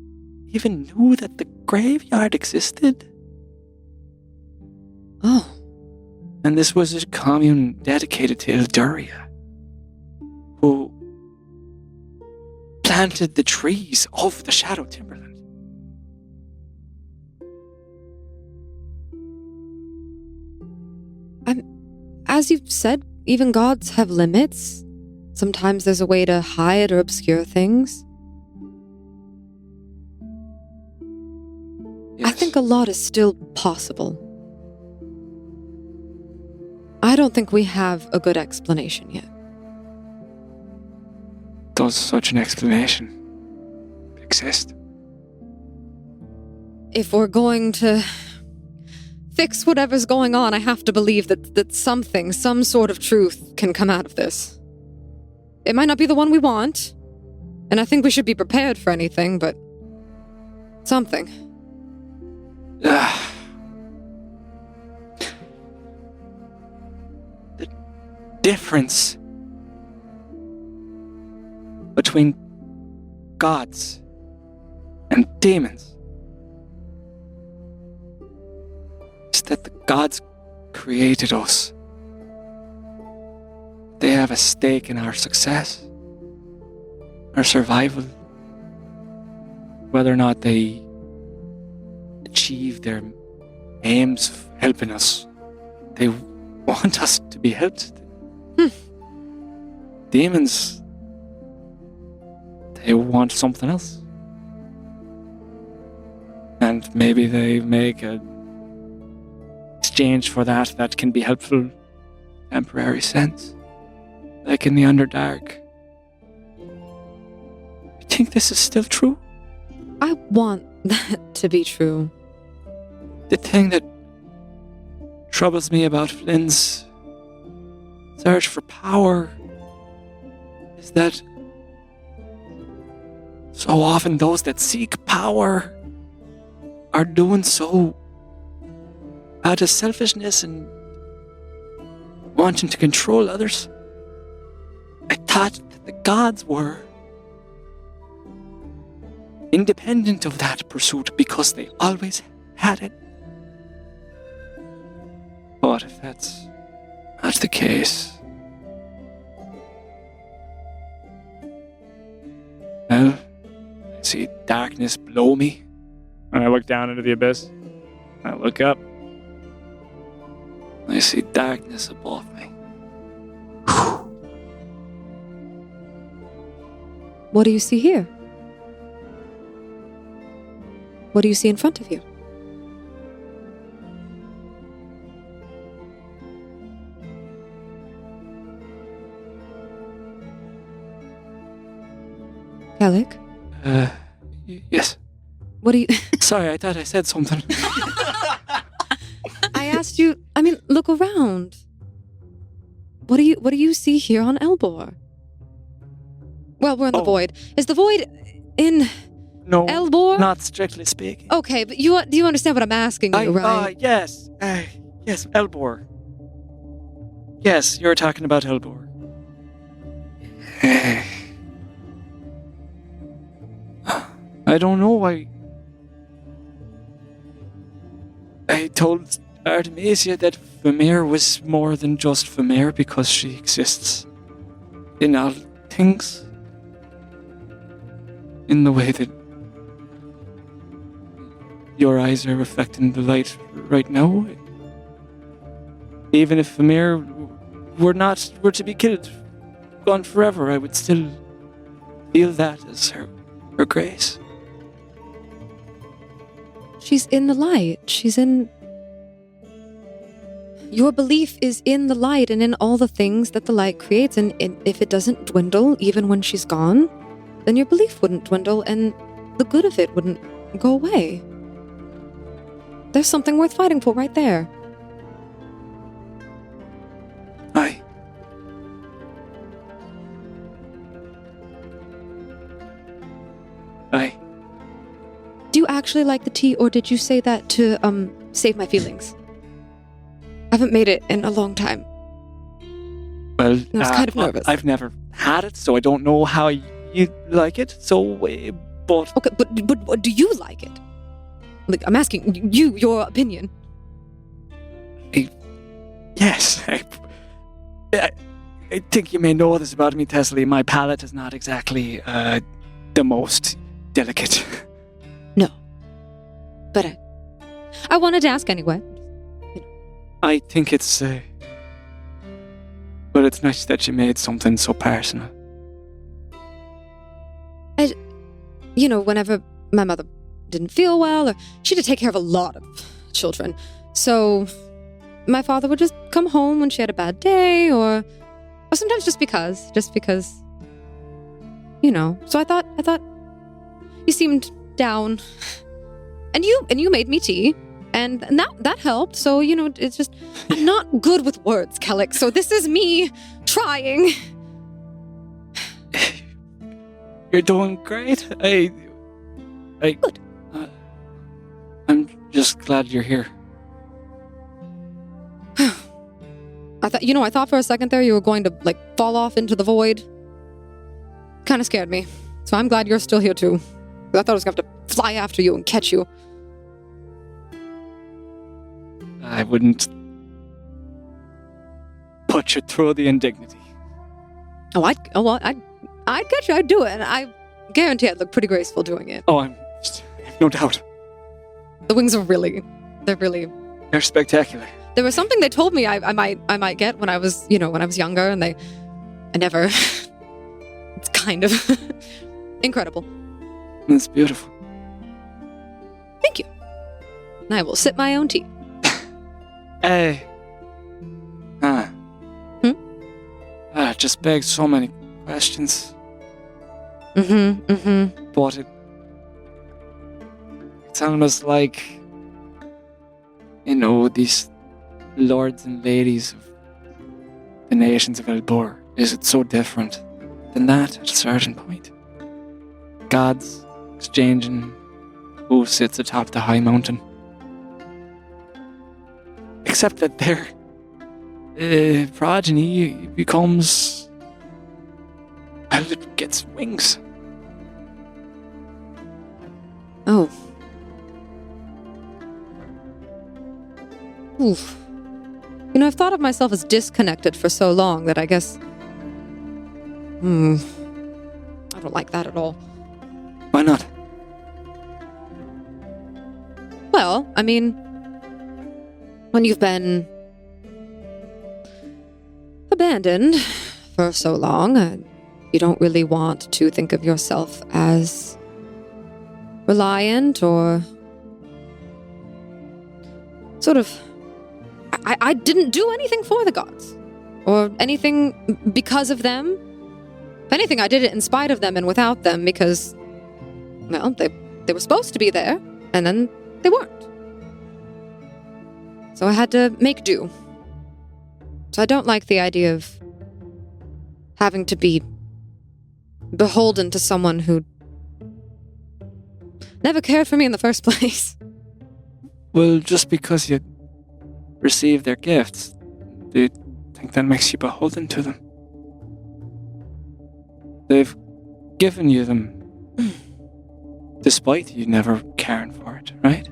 even knew that the graveyard existed. Oh. And this was a commune dedicated to Ilduria, who planted the trees of the Shadow Timberland. As you've said, even gods have limits. Sometimes there's a way to hide or obscure things. Yes. I think a lot is still possible. I don't think we have a good explanation yet. Does such an explanation exist? If we're going to fix whatever's going on, I have to believe that something, some sort of truth can come out of this. It might not be the one we want, and I think we should be prepared for anything, but something. The difference between gods and demons is that the gods created us. They have a stake in our success, our survival. Whether or not they achieve their aims of helping us, they want us to be helped. Demons, they want something else. And maybe they make a exchange for that can be helpful, temporary sense. Like in the Underdark. You think this is still true? I want that to be true. The thing that troubles me about Flynn's search for power is that so often those that seek power are doing so out of selfishness and wanting to control others. I thought that the gods were independent of that pursuit because they always had it. But if that's not the case, well, I see darkness below me. And I look down into the abyss. I look up. I see darkness above me. What do you see here? What do you see in front of you? Ceallach? Yes. What do you... Sorry, I thought I said something. I asked you... I mean, look around. What do you see here on Elbor? Well, we're in the void. Is the void in No, Elbor? not strictly speaking. Okay, but do you understand what I'm asking you, right? Yes. Yes, Elbor. Yes, you're talking about Elbor. I don't know why. I told Artemisia that Vermeer was more than just Vermeer because she exists in all things. In the way that your eyes are reflecting the light right now. Even if Vermeer were to be killed, gone forever, I would still feel that as her grace. She's in the light. She's in... Your belief is in the light and in all the things that the light creates. And if it doesn't dwindle, even when she's gone, then your belief wouldn't dwindle and the good of it wouldn't go away. There's something worth fighting for right there. Aye. Aye. Do you actually like the tea, or did you say that to save my feelings? I haven't made it in a long time. Well, I was kind of nervous. I've never had it, so I don't know how you like it. So, but Okay, but do you like it? Like, I'm asking you your opinion. yes, I think you may know this about me, Tesla. My palate is not exactly the most delicate. No, but I wanted to ask anyway. I think it's, but it's nice that you made something so personal. Whenever my mother didn't feel well, or she had to take care of a lot of children, so my father would just come home when she had a bad day, or sometimes just because, So I thought you seemed down, and you made me tea. And that helped. So, it's just, I'm not good with words, Ceallach. So this is me trying. You're doing great. Good. I'm Just glad you're here. I thought for a second there you were going to, fall off into the void. Kind of scared me. So I'm glad you're still here, too. I thought I was going to have to fly after you and catch you. I wouldn't put you through the indignity. I'd catch you. I'd do it. And I guarantee I'd look pretty graceful doing it. Oh, I have no doubt. The wings are They're spectacular. There was something they told me I might get when I was younger, and I never. It's kind of incredible. That's beautiful. Thank you. And I will sip my own tea. Hey. It just begs so many questions. But it's almost like, these lords and ladies of the nations of Elbor. Is it so different than that at a certain point? Gods exchanging who sits atop the high mountain. Except that their progeny becomes... well, it gets wings. Oh. Oof. I've thought of myself as disconnected for so long that I guess... I don't like that at all. Why not? Well, I mean... when you've been... abandoned for so long, you don't really want to think of yourself as... reliant or... sort of... I didn't do anything for the gods. Or anything because of them. If anything, I did it in spite of them and without them because... well, they were supposed to be there, and then they weren't. So I had to make do. So I don't like the idea of having to be beholden to someone who never cared for me in the first place. Well, just because you receive their gifts, do you think that makes you beholden to them? They've given you them despite you never caring for it, right?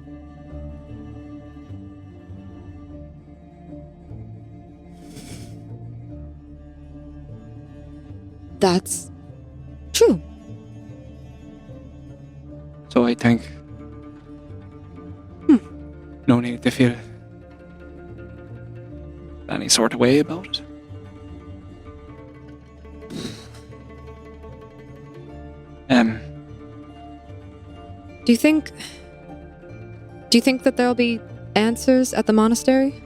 That's true. So I think no need to feel any sort of way about it. Do you think that there'll be answers at the monastery?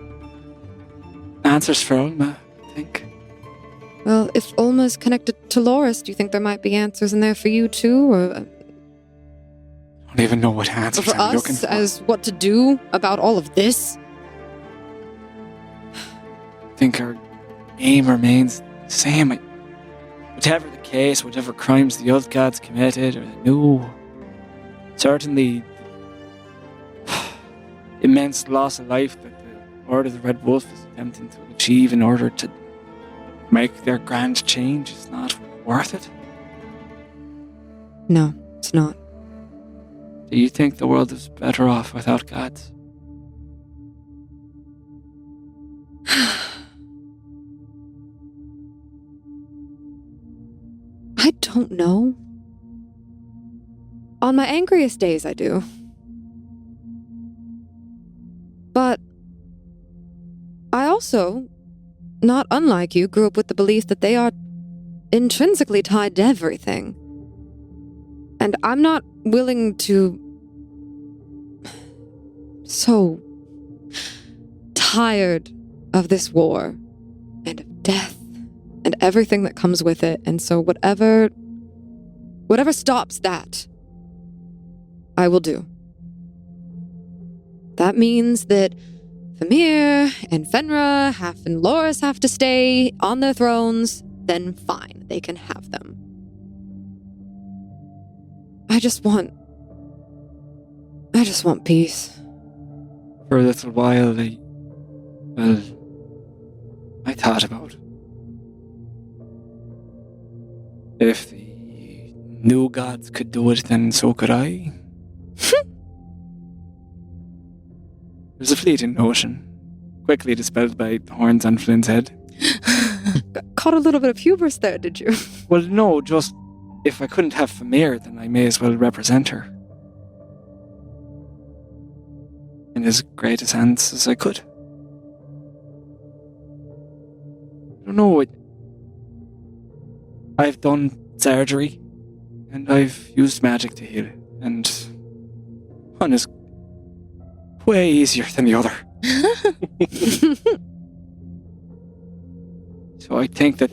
Answers for Ulma, I think. Well, if Ulma's connected to Loris, do you think there might be answers in there for you too, or I don't even know what answers for I'm looking us for. as what to do about all of this? I think our aim remains the same. Whatever the case, whatever crimes the old gods committed, or the new, certainly immense loss of life that the Order of the Red Wolf is attempting to achieve in order to make their grand change is not worth it. No, it's not. Do you think the world is better off without gods? I don't know. On my angriest days, I do. But I also, not unlike you, grew up with the belief that they are intrinsically tied to everything. And I'm not willing to... so tired of this war and of death and everything that comes with it. And so whatever stops that, I will do. That means that Famir and Fenra and Loris have to stay on their thrones, then fine, they can have them. I just want peace. For a little while, I thought about if the new gods could do it, then so could I. It was a fleeting notion, quickly dispelled by horns on Flynn's head. Caught a little bit of hubris there, did you? Well, no, just if I couldn't have Famir, then I may as well represent her. In as great a sense as I could. I don't know. I've done surgery, and I've used magic to heal it, and one is way easier than the other. So I think that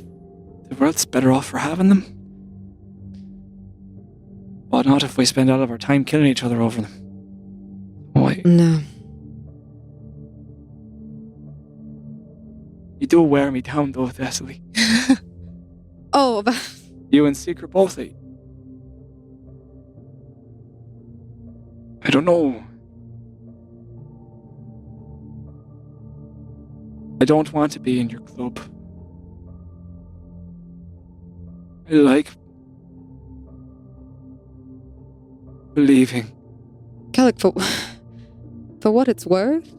the world's better off for having them. But not if we spend all of our time killing each other over them. Why? No. You do wear me down, though, Thessaly. Oh, You and Secret both. I don't know. I don't want to be in your club. I like believing. Ceallach, for what it's worth,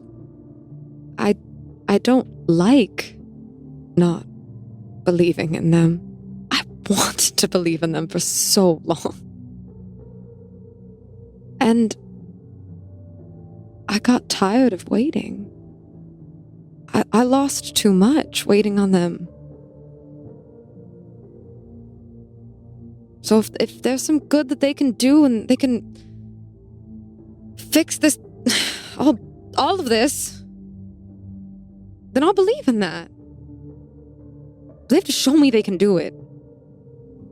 I don't like not believing in them. I wanted to believe in them for so long. And I got tired of waiting. I lost too much waiting on them. So if there's some good that they can do and they can fix this, all of this, then I'll believe in that. They have to show me they can do it.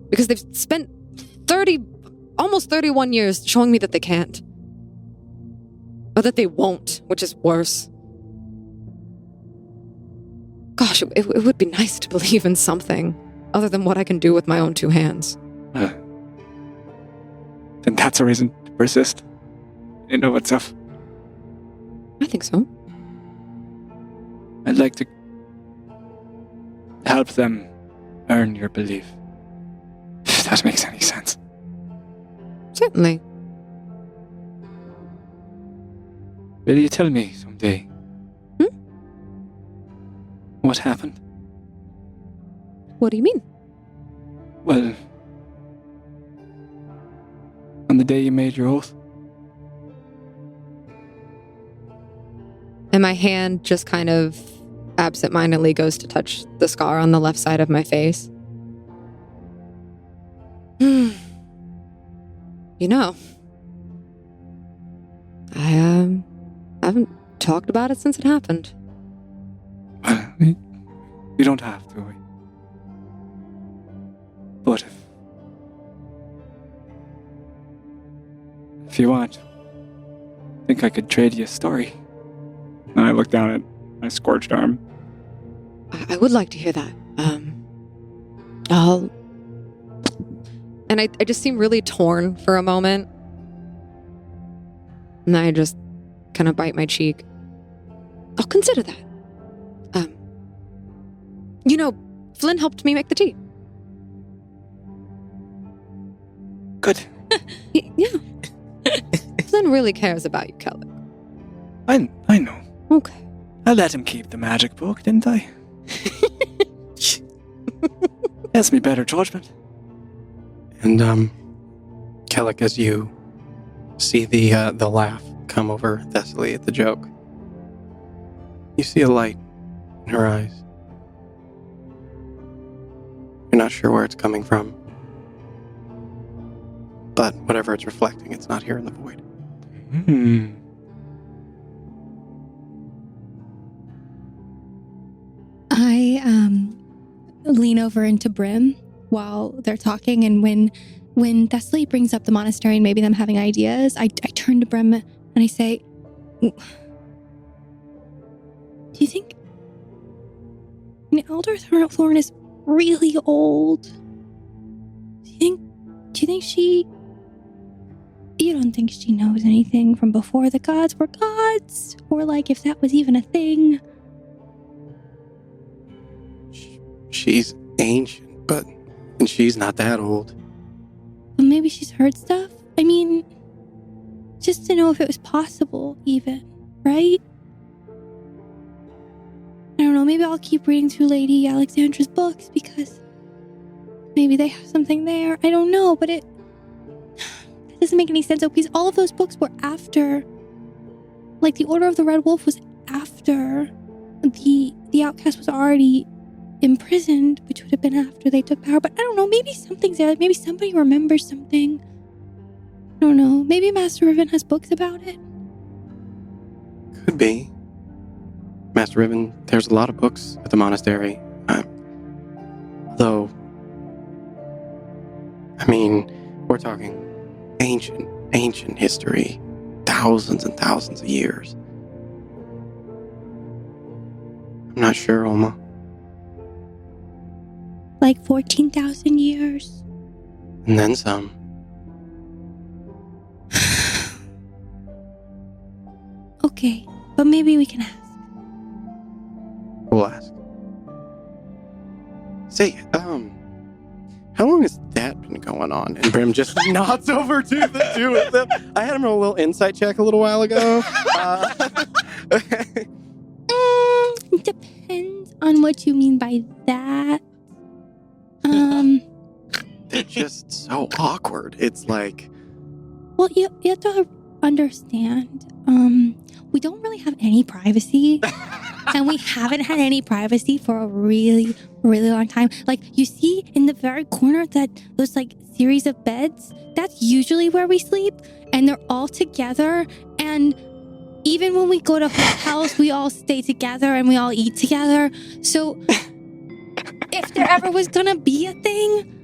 Because they've spent almost 31 years showing me that they can't. Or that they won't, which is worse. Gosh, it would be nice to believe in something other than what I can do with my own two hands. Then that's a reason to persist in of itself. I think so. I'd like to help them earn your belief. If that makes any sense. Certainly. Will you tell me someday? What happened? What do you mean? Well, on the day you made your oath. And my hand just kind of absentmindedly goes to touch the scar on the left side of my face. You know, I haven't talked about it since it happened. Well, you don't have to. But if you want, I think I could trade you a story. And I look down at my scorched arm. I would like to hear that. And I just seem really torn for a moment. And I just kind of bite my cheek. I'll consider that. You know, Flynn helped me make the tea. Good. Yeah. Flynn really cares about you, Ceallach. I know. Okay. I let him keep the magic book, didn't I? That's me better judgment. And, Ceallach, as you see the laugh come over Thessaly at the joke, you see a light in her eyes. You're not sure where it's coming from. But whatever it's reflecting, it's not here in the void. I lean over into Brim while they're talking, and when Thessaly brings up the monastery and maybe them having ideas, I turn to Brim and I say, "Do you think Elder Thorn is really old? Do you think she You don't think she knows anything from before the gods were gods? Or like if that was even a thing? She's ancient, but and she's not that old. But maybe she's heard stuff? I mean, just to know if it was possible, even, right? I don't know, maybe I'll keep reading through Lady Alexandra's books because maybe they have something there. I don't know, but it doesn't make any sense. Because all of those books were after, like the Order of the Red Wolf was after the outcast was already imprisoned, which would have been after they took power. But I don't know, maybe something's there. Maybe somebody remembers something. I don't know. Maybe Master Riven has books about it. Could be. Master Riven, there's a lot of books at the monastery. Though, I mean, we're talking ancient history. Thousands and thousands of years. I'm not sure, Oma. Like 14,000 years. And then some. Okay, but maybe we can ask. We'll ask. Say, how long has that been going on? And Brim just nods over to the two of them. I had him roll a little insight check a little while ago. It depends on what you mean by that. They're just so awkward. It's like... Well, you have to understand, we don't really have any privacy. And we haven't had any privacy for a really, really long time. Like, you see in the very corner that those, like, series of beds? That's usually where we sleep. And they're all together. And even when we go to hotels, we all stay together and we all eat together. So, if there ever was gonna be a thing,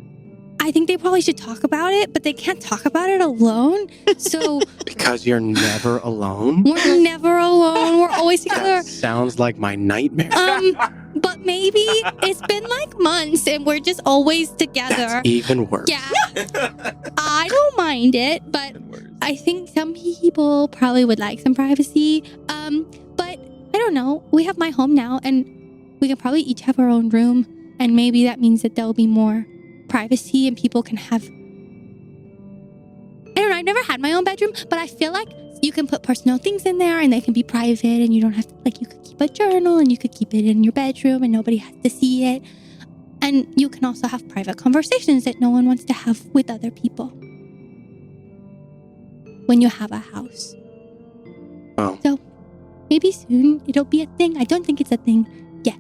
I think they probably should talk about it, but they can't talk about it alone. So Because you're never alone? we're never alone. We're always together. That sounds like my nightmare. But maybe it's been like months and we're just always together. That's even worse. Yeah. I don't mind it, but I think some people probably would like some privacy. But I don't know. We have my home now and we can probably each have our own room. And maybe that means that there'll be more privacy and people can have... I don't know, I've never had my own bedroom, but I feel like you can put personal things in there and they can be private and you don't have to, like, you could keep a journal and you could keep it in your bedroom and nobody has to see it. And you can also have private conversations that no one wants to have with other people when you have a house. Well, So maybe soon it'll be a thing. I don't think it's a thing yet.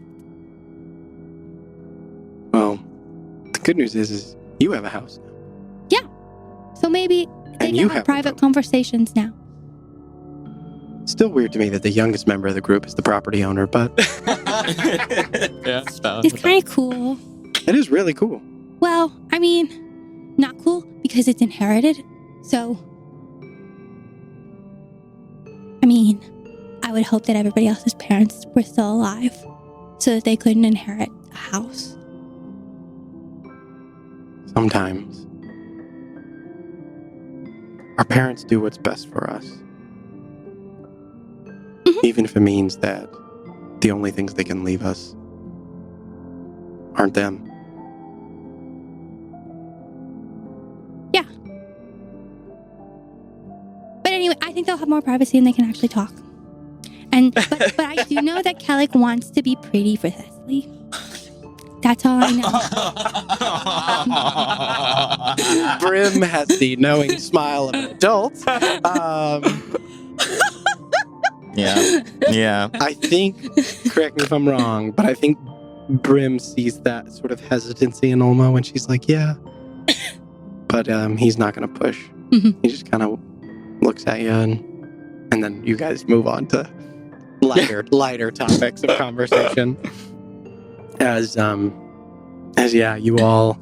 well, the good news is you have a house now. So maybe they And you can have have a private room. conversations now. Still weird to me that the youngest member of the group is the property owner, but Yeah, it's valid. It's kind of cool. it is really cool. Well, I mean, not cool because it's inherited. So, I mean, I would hope that everybody else's parents were still alive so that they couldn't inherit a house. Sometimes our parents do what's best for us. Mhm. Even if it means that the only things they can leave us aren't them. But anyway, I think they'll have more privacy and they can actually talk. But I do know that Ceallach wants to be pretty for Cecily. That's all I know. Brim has the knowing smile of an adult. Yeah. I think, correct me if I'm wrong, but I think Brim sees that sort of hesitancy in Olma when she's like, yeah. But he's not going to push. Mhm. He just kind of looks at you and then you guys move on to lighter topics of conversation. As you all,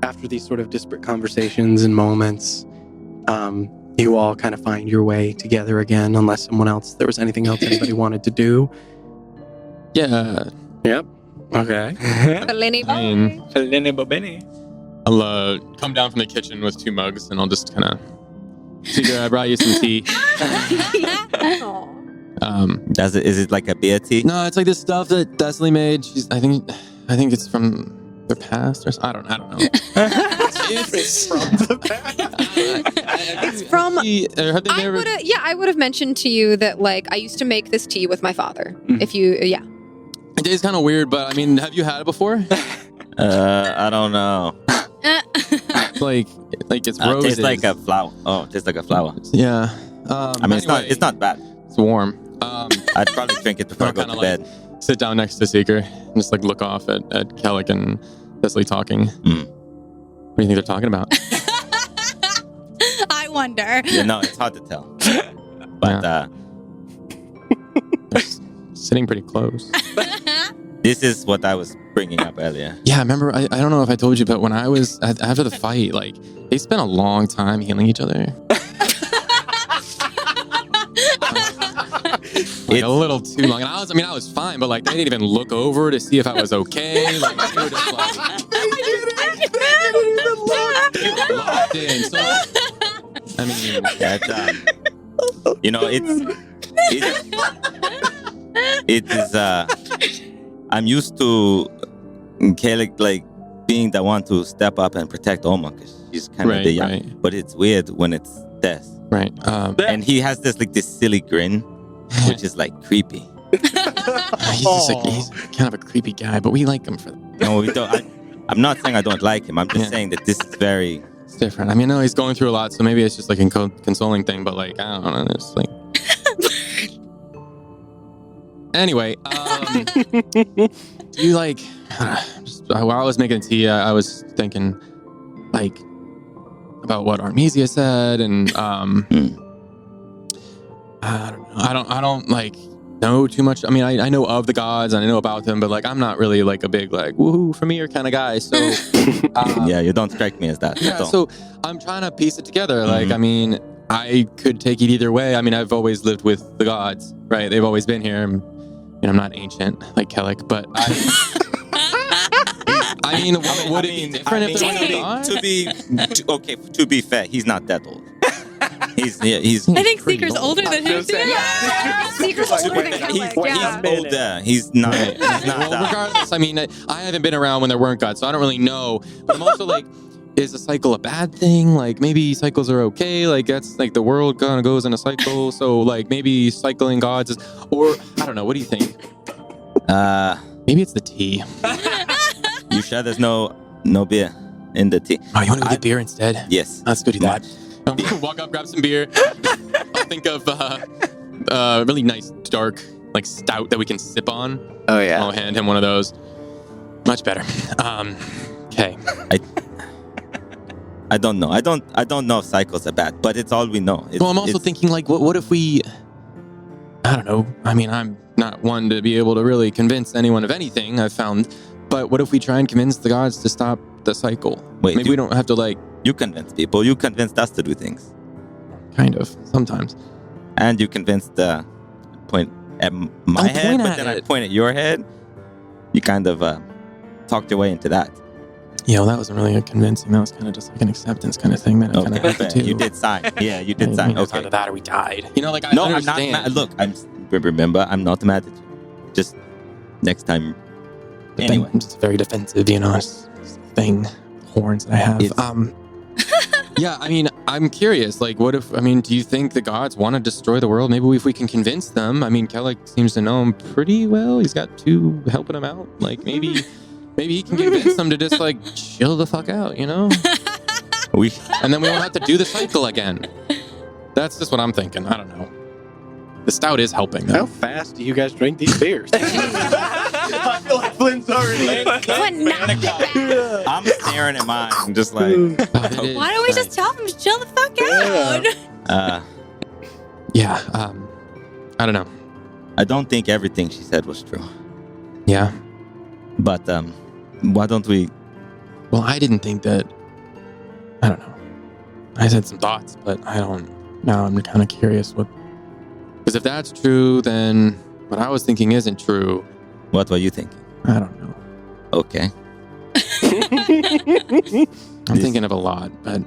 after these sort of disparate conversations and moments, you all kind of find your way together again, unless there was anything else anybody wanted to do. Yeah. Yep. Okay. Lenny I mean, Bellini Bobini. I'll come down from the kitchen with 2 mugs and I'll just kind of Figure I brought you some tea. Is it like a beer tea? No, it's like this stuff that Desley made. I think it's from their past or something. I don't know. It's from the past. It's from. I I would have mentioned to you that like I used to make this tea with my father. Mm. If you, yeah. It tastes kind of weird, but I mean, have you had it before? I don't know. like it's It roses. tastes like a flower. Oh, it tastes like a flower. Yeah. I mean, anyway, it's not bad. It's warm. I'd probably drink it before I go to bed. Sit down next to Seeker and just like look off at Ceallach and Desley talking. What do you think they're talking about? I wonder. Yeah, no, it's hard to tell. But They're sitting pretty close. this is what I was bringing up earlier. Yeah, I remember. I don't know if I told you, but when I was after the fight, like they spent a long time healing each other. Like a little too long, and I was fine, but like they didn't even look over to see if I was okay. Like they were just like locked in. So, I mean, it is. I'm used to Ceallach like being the one to step up and protect Oma because she's kind of the young. Right. But it's weird when it's Des. Right. And he has this silly grin, which is like creepy. He's kind of a creepy guy, but we like him for that. No, we don't. I'm not saying I don't like him. I'm just saying that this is very. It's different. I mean, I know he's going through a lot, so maybe it's just like a consoling thing. But like, I don't know. It's like. Anyway, do you like? While I was making tea, I was thinking, like, about what Armesia said, and I don't know. I don't like know too much. I mean, I know of the gods and I know about them, but like, I'm not really like a big like woohoo for me or kind of guy. So yeah, you don't strike me as that. Yeah, so I'm trying to piece it together. Like, I mean, I could take it either way. I mean, I've always lived with the gods, right? They've always been here. And I'm not ancient like Ceallach, but I mean, would it be different if there was a god? To be fair, he's not that old. He's I think Seeker's older than him too. Yeah, Seeker's older than Ceallach. Yeah. He's older. He's not. Well, regardless, I mean, I haven't been around when there weren't gods, so I don't really know. But I'm also like, is a cycle a bad thing? Like, maybe cycles are okay. Like, that's like the world kind of goes in a cycle. So, like, maybe cycling gods is, or I don't know. What do you think? Maybe it's the tea. You sure there's no beer in the tea? Oh, you want to go get beer instead? Yes. Let's go do that. Walk up, grab some beer. I'll think of really nice dark like stout that we can sip on. Oh yeah. I'll hand him one of those. Much better. Okay. I don't know. I don't know if cycles are bad, but it's all we know. Well, I'm also thinking like, what if we? I don't know. I mean, I'm not one to be able to really convince anyone of anything I've found. But what if we try and convince the gods to stop the cycle? Wait, maybe we don't have to like. You convince people. You convinced us to do things. Kind of. Sometimes. And you convinced point at my head, but then I point at your head. You kind of talked your way into that. Yeah, well, that wasn't really a convincing. That was kind of just like an acceptance kind of thing that I kind of had to do. You did sign. Yeah, you did sign. Okay. Either that or we died. You know, like I no, understand. I'm not. Look, remember, I'm not mad at you. Just next time. Anyway, it's very defensive, you know, this thing, horns that I have. Yeah, I mean, I'm curious. Like, what if? I mean, do you think the gods want to destroy the world? Maybe if we can convince them. I mean, Ceallach seems to know him pretty well. He's got two helping him out. Like, maybe he can convince them to just like chill the fuck out, you know? And then we won't have to do the cycle again. That's just what I'm thinking. I don't know. The stout is helping, though. How fast do you guys drink these beers? I feel like Flynn's already. I'm staring at mine. I'm just like. Why don't we just tell them to chill the fuck out? Yeah. I don't know. I don't think everything she said was true. Yeah. But why don't we? Well, I didn't think that. I don't know. I had some thoughts, but I don't. Now I'm kind of curious what. Because if that's true, then what I was thinking isn't true. What were you thinking? I don't know. Okay. I'm thinking of a lot, but.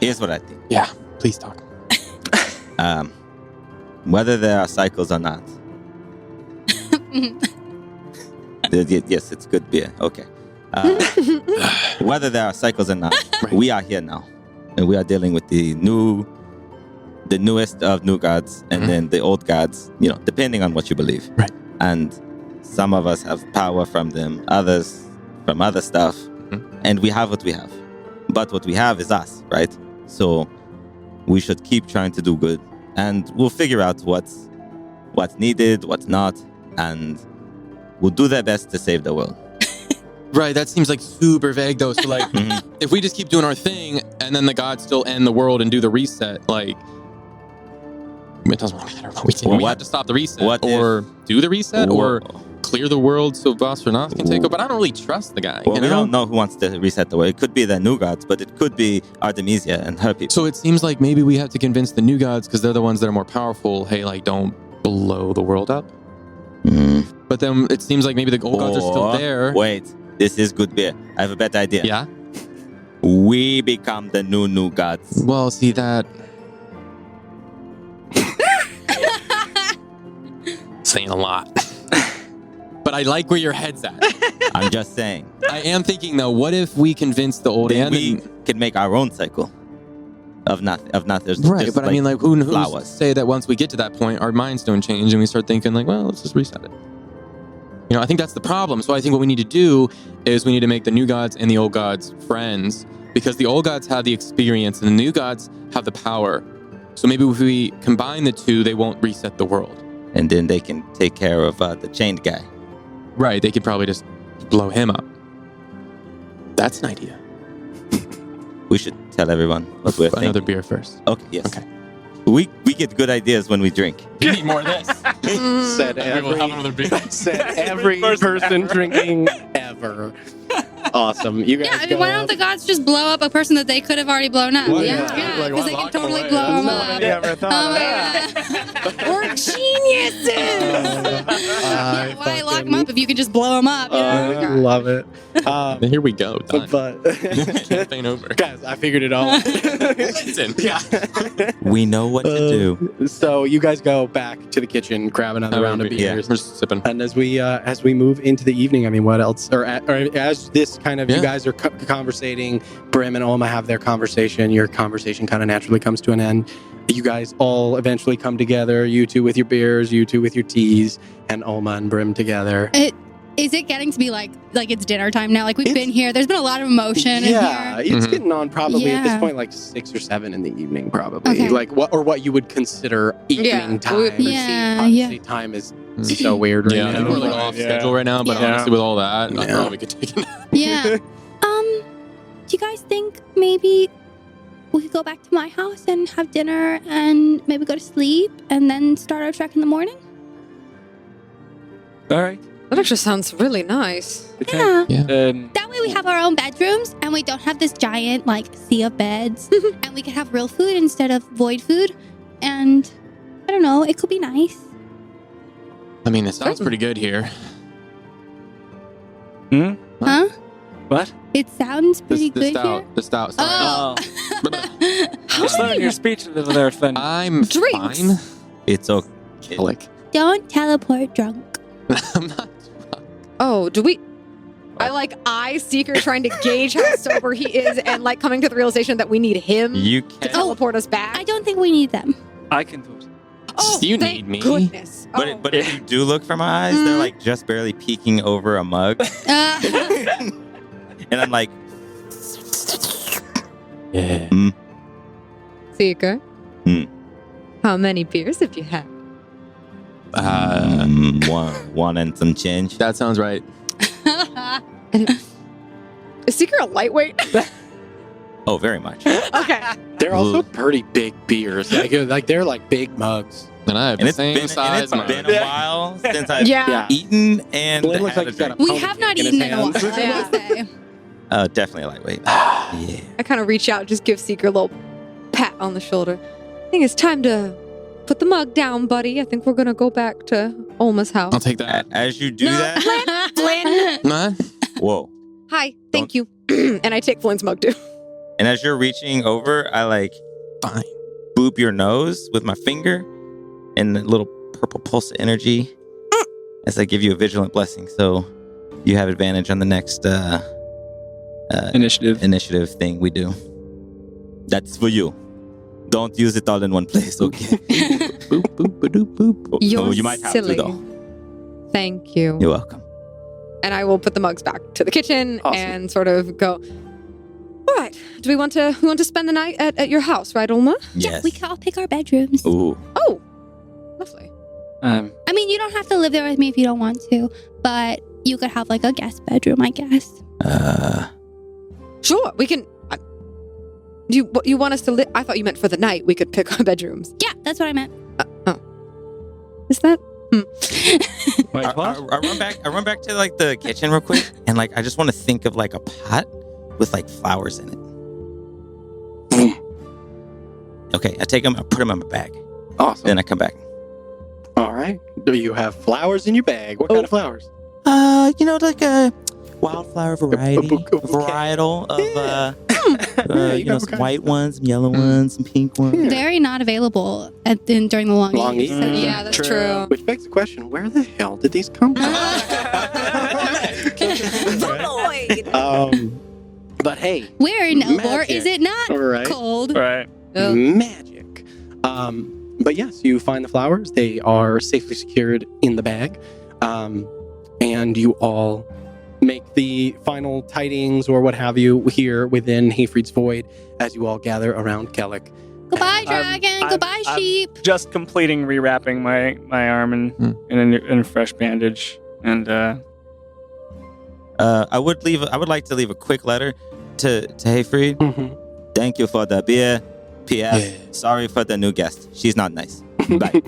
Here's what I think. Yeah, please talk. Whether there are cycles or not. Yes, it's good beer. Okay. Whether there are cycles or not, we are here now, and we are dealing with the newest of new gods, and then the old gods. Depending on what you believe. Right. And some of us have power from them, others from other stuff, and we have what we have. But what we have is us, right? So we should keep trying to do good, and we'll figure out what's needed, what's not, and we'll do their best to save the world. Right, that seems like super vague though. So like, if we just keep doing our thing and then the gods still end the world and do the reset, like, it doesn't really matter what we do. Well, We have to stop the reset or do the reset or clear the world so Vostranath can take over. But I don't really trust the guy. Well, we don't know who wants to reset the world. It could be the new gods, but it could be Artemisia and her people. So it seems like maybe we have to convince the new gods because they're the ones that are more powerful. Hey, like, don't blow the world up. But then it seems like maybe the old gods are still there. Wait, this is good beer. I have a better idea. Yeah? We become the new gods. Well, see that... saying a lot. But I like where your head's at. I'm just saying. I am thinking, though, what if we convince the old Then and we can make our own cycle of nothing. Right, just but I mean, like, who's flowers. say that once we get to that point, our minds don't change and we start thinking, like, well, let's just reset it. I think that's the problem. So I think what we need to do is we need to make the new gods and the old gods friends, because the old gods have the experience and the new gods have the power. So maybe if we combine the two, they won't reset the world. And then they can take care of the chained guy. Right, they could probably just blow him up. That's an idea. We should tell everyone what we're Another thinking. beer first. Okay, yes. Okay. We get good ideas when we drink. You need more of this. Said We'll have another beer. every person drinking ever. Awesome. You guys Yeah, I mean, go why don't the gods just blow up a person that they could have already blown up? Well, Yeah, yeah. because Like, they why can lock them totally away? blow them Nobody up. ever thought Oh of my that. God. We're geniuses. Yeah, why lock them up if you can just blow them up? You know? I love it. Then here we go. Done. But Campaign over. guys, I figured it all. Listen. Yeah. We know what to do. So you guys go back to the kitchen, grab another round of Yeah, beers. we're just sipping. And as we move into the evening, I mean, what else? Or as this kind of, you guys are conversating, Brim and Olma have their conversation. Your conversation kind of naturally comes to an end. You guys all eventually come together. You two with your beers, you two with your teas, and Olma and Brim together. Is it getting to be like it's dinner time now? Like we've been here. There's been a lot of emotion Yeah, in here. it's getting on probably at this Yeah. point like 6 or 7 in the evening, probably. Okay. Like what you would consider evening time. Yeah, Obviously, time is so weird right Yeah, I now. think we're like off Yeah. schedule right now, but Yeah. honestly, with all that, I Yeah. probably could take a nap. Yeah. Do you guys think maybe we could go back to my house and have dinner and maybe go to sleep and then start our trek in the morning? All right. That actually sounds really nice. Yeah. Then That way we have our own bedrooms and we don't have this giant sea of beds and we can have real food instead of void food. And I don't know, it could be nice. I mean, it sounds pretty good here. Huh? what? It sounds pretty The good stout. here. The stout. Sorry. Oh. Just learn your speech a little there, Flynn. I'm Drinks. fine. It's okay. Like, Don't teleport drunk. I'm not. Oh, do we? I Seeker trying to gauge how sober he is and coming to the realization that we need him You to can. teleport us back. I don't think we need them. I can do it. Oh, You thank need me. Goodness. Oh. But if you do look from my eyes, they're like just barely peeking over a mug, and I'm like, Yeah. Seeker. Hmm. How many beers have you had? one and some change. That sounds right. Is Seeker a lightweight? Oh, very much. Okay. They're also pretty big beers. Like they're like big mugs. And I have And the it's same been, size. and it's been a while since I've Yeah. eaten and Flynn looks had like a he's got a drink. We have not in his eaten in a while, hands. I will say. Definitely a lightweight. Yeah. I kind of reach out, just give Seeker a little pat on the shoulder. I think it's time to put the mug down, buddy. I think we're gonna go back to Olma's house. I'll take that. As you do that, Flynn. Nah. whoa. Hi. Thank you. And I take Flynn's mug too. And as you're reaching over, I like Fine. boop your nose with my finger and a little purple pulse of energy as I give you a vigilant blessing. So you have advantage on the next initiative thing we do. That's for you. Don't use it all in one place, okay? Boop, boop, boop, boop. You're you might have silly. to, though. Thank you. You're welcome. And I will put the mugs back to the kitchen and sort of go. All right. Do we want to spend the night at your house, right, Ulma? Yes. Yeah, we can all pick our bedrooms. Ooh. Oh, lovely. I mean, you don't have to live there with me if you don't want to, but you could have like a guest bedroom, I guess. Sure, we can. Do you want us to live? I thought you meant for the night. We could pick our bedrooms. Yeah, that's what I meant. Is that? Wait, what? I run back to like the kitchen real quick, and like I just want to think of like a pot with like flowers in it. Okay, I take them, I put them in my bag. Awesome. Then I come back. All right. Do you have flowers in your bag? What kind of flowers? Like a wildflower variety, varietal of some white ones, some yellow ones, some pink ones. Very not available during the long Eves. So, Yeah, that's true. Which begs the question: where the hell did these come from? But hey, We're in Elbor, magic. is it not Right. cold? Right. Magic. But yes, you find the flowers. They are safely secured in the bag. And you all make the final tidings or what have you here within Hayfried's Void as you all gather around Ceallach. Goodbye, dragon. Goodbye, I'm sheep. Just completing rewrapping my arm in a fresh bandage, and I would like to leave a quick letter to Hayfried. Mm-hmm. Thank you for the beer. P.S. Sorry for the new guest. She's not nice. Bye.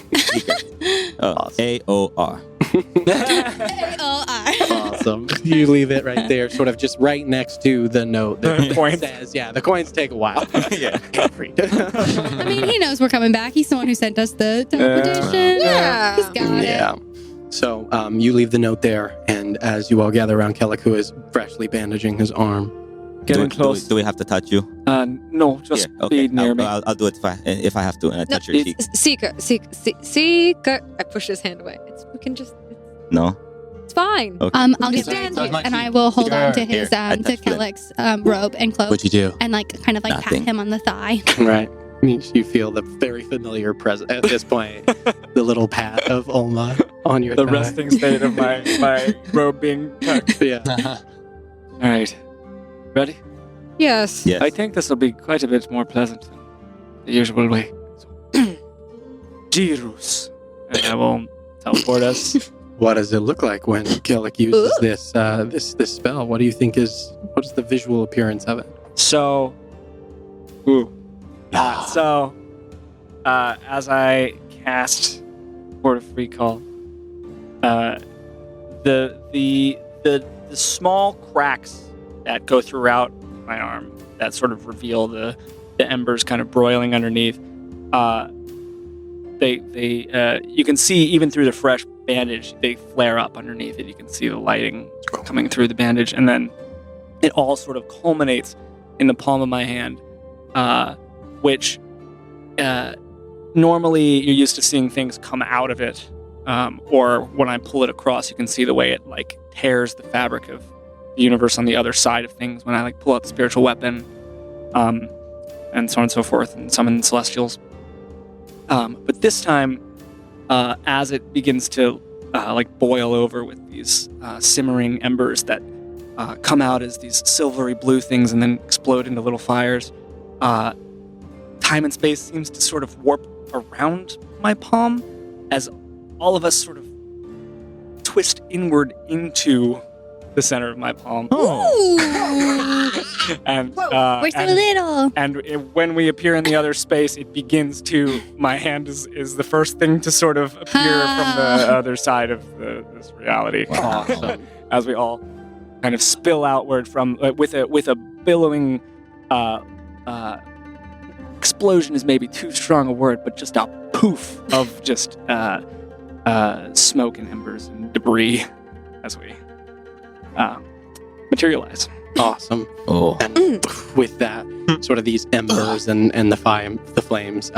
AOR. Awesome. You leave it right there, sort of just right next to the note that Coins. says, the coins take a while. Yeah. Hayfried. I mean, he knows we're coming back. He's the one who sent us the teleportation. Yeah. He's got Yeah. it. So you leave the note there, and as you all gather around Ceallach, who is freshly bandaging his arm. getting close. Do we have to touch you? No, just be near me. I'll do it if I have to, and I touch your cheek. Seeker. I push his hand away. We can just. No. It's fine. Okay. I'll get Stand back here. and I will hold on to his Here, I to touched it. Ceallach's robe and cloak. What'd you do? And kind of pat Nothing. him on the thigh. Right. You feel the very familiar present at this point. The little pat of Ulma on your The thigh. resting state of my robe being tucked. Yeah. All right, ready? Yes. Yes. I think this will be quite a bit more pleasant than the usual way. Jirus, and I will teleport us. What does it look like when Ceallach uses this spell? What do you think what is the visual appearance of it? So, as I cast Word of Recall, the small cracks that go throughout my arm that sort of reveal the embers kind of broiling underneath. You can see even through the fresh bandage, they flare up underneath it. You can see the lighting coming through the bandage, and then it all sort of culminates in the palm of my hand, which normally you're used to seeing things come out of it, or when I pull it across, you can see the way it tears the fabric of the universe on the other side of things when I pull out the spiritual weapon, and so on and so forth, and summon celestials. But this time, as it begins to boil over with these simmering embers that come out as these silvery blue things and then explode into little fires, time and space seems to sort of warp around my palm as all of us sort of twist inward into the center of my palm. Ooh, And we're so little. and when we appear in the other space, it begins to. My hand is the first thing to sort of appear from the other side of this reality. Awesome. As we all kind of spill outward from with a billowing explosion is maybe too strong a word, but just a poof of just smoke and embers and debris as we materialize. Awesome. Oh. And with that, sort of these embers and the flames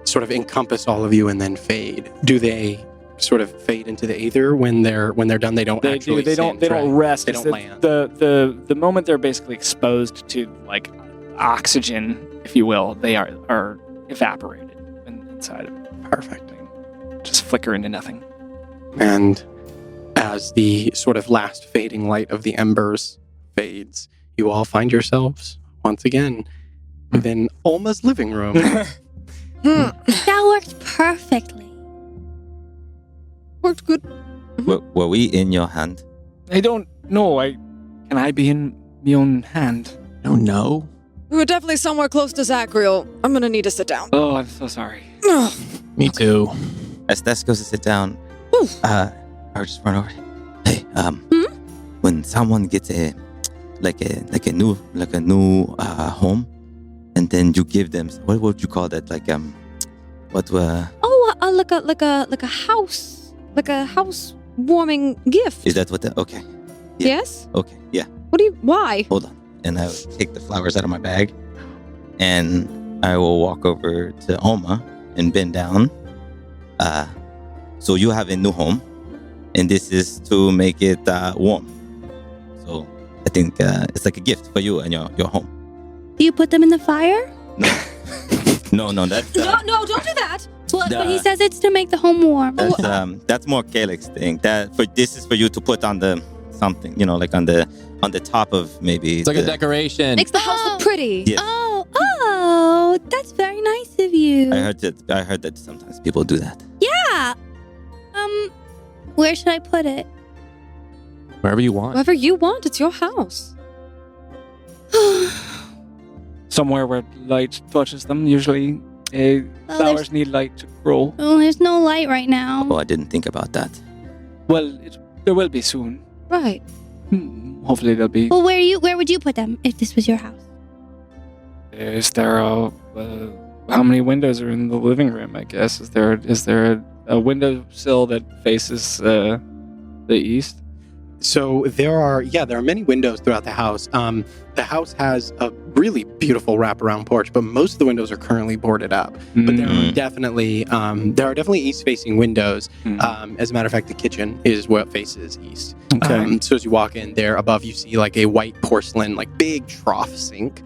sort of encompass all of you and then fade. Do they sort of fade into the aether when they're done? They don't They actually don't singe, right? rest. They It's don't land. The moment they're basically exposed to like oxygen, if you will, they are evaporated inside of it. Perfect. Just flicker into nothing. And as the sort of last fading light of the embers fades, you all find yourselves once again within Alma's living room. That worked perfectly. Worked good. Were we in your hand? I don't know. Can I be in my own hand? Oh no. We were definitely somewhere close to Zachriel. I'm gonna need to sit down. Oh, I'm so sorry. Me too. As Tess goes to sit down, I'll just run over. Hey, when someone gets a new home, and then you give them, what would you call that? Like Like a house warming gift. is that what the okay? Yeah. Yes. Okay, yeah. Why? Hold on. And I will take the flowers out of my bag, and I will walk over to Alma and bend down. So you have a new home, and this is to make it warm. So I think it's like a gift for you and your home. Do you put them in the fire? No, that's No, don't do that. Well, but he says it's to make the home warm. that's more Ceallach's thing. This is for you to put on the something, like on the top of maybe. It's like a decoration. Makes the house look pretty. Yes. Oh, that's very nice of you. I heard that sometimes people do that. Yeah. Where should I put it? Wherever you want. Whatever you want, it's your house. Somewhere where light touches them. Usually, flowers need light to grow. Oh, there's no light right now. Oh, I didn't think about that. Well, there will be soon. Right. Hopefully, there'll be. Well, where would you put them if this was your house? Is there how many windows are in the living room? I guess is there a windowsill that faces the east? So there are many windows throughout the house. The house has a really beautiful wraparound porch, but most of the windows are currently boarded up. But there are definitely east-facing windows. As a matter of fact, the kitchen is what faces east. Okay. So as you walk in there, above you see like a white porcelain, like big trough sink.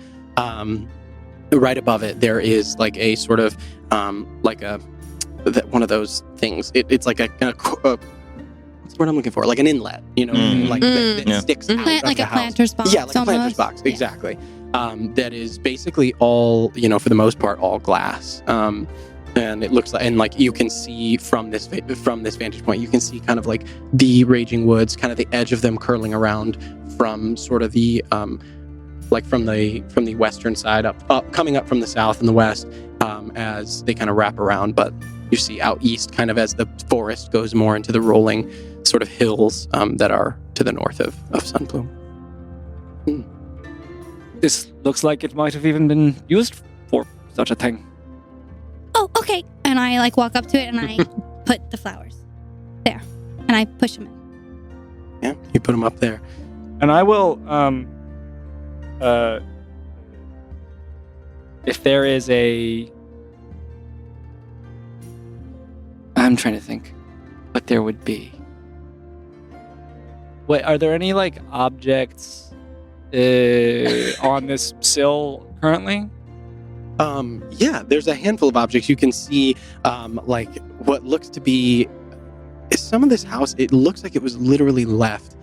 Right above it, there is like a sort of one of those things. It's like a what's the word I'm looking for? Like an inlet, that sticks out of Like the a house. planter's box. Yeah, like a planter's almost. box, Yeah. exactly. That is basically all, for the most part, all glass. And it looks like, you can see from this vantage point, you can see kind of like the raging woods, kind of the edge of them curling around from sort of the from the western side up coming up from the south and the west, as they kind of wrap around. But you see out east, kind of as the forest goes more into the rolling sort of hills that are to the north of Sunplume. This looks like it might have even been used for such a thing. Oh, okay. And I walk up to it and I put the flowers there, and I push them in. Yeah, you put them up there. And I will, if there is I'm trying to think what there would be. Wait, are there any objects on this sill currently? Yeah, there's a handful of objects. You can see what looks to be some of this house. It looks like it was literally left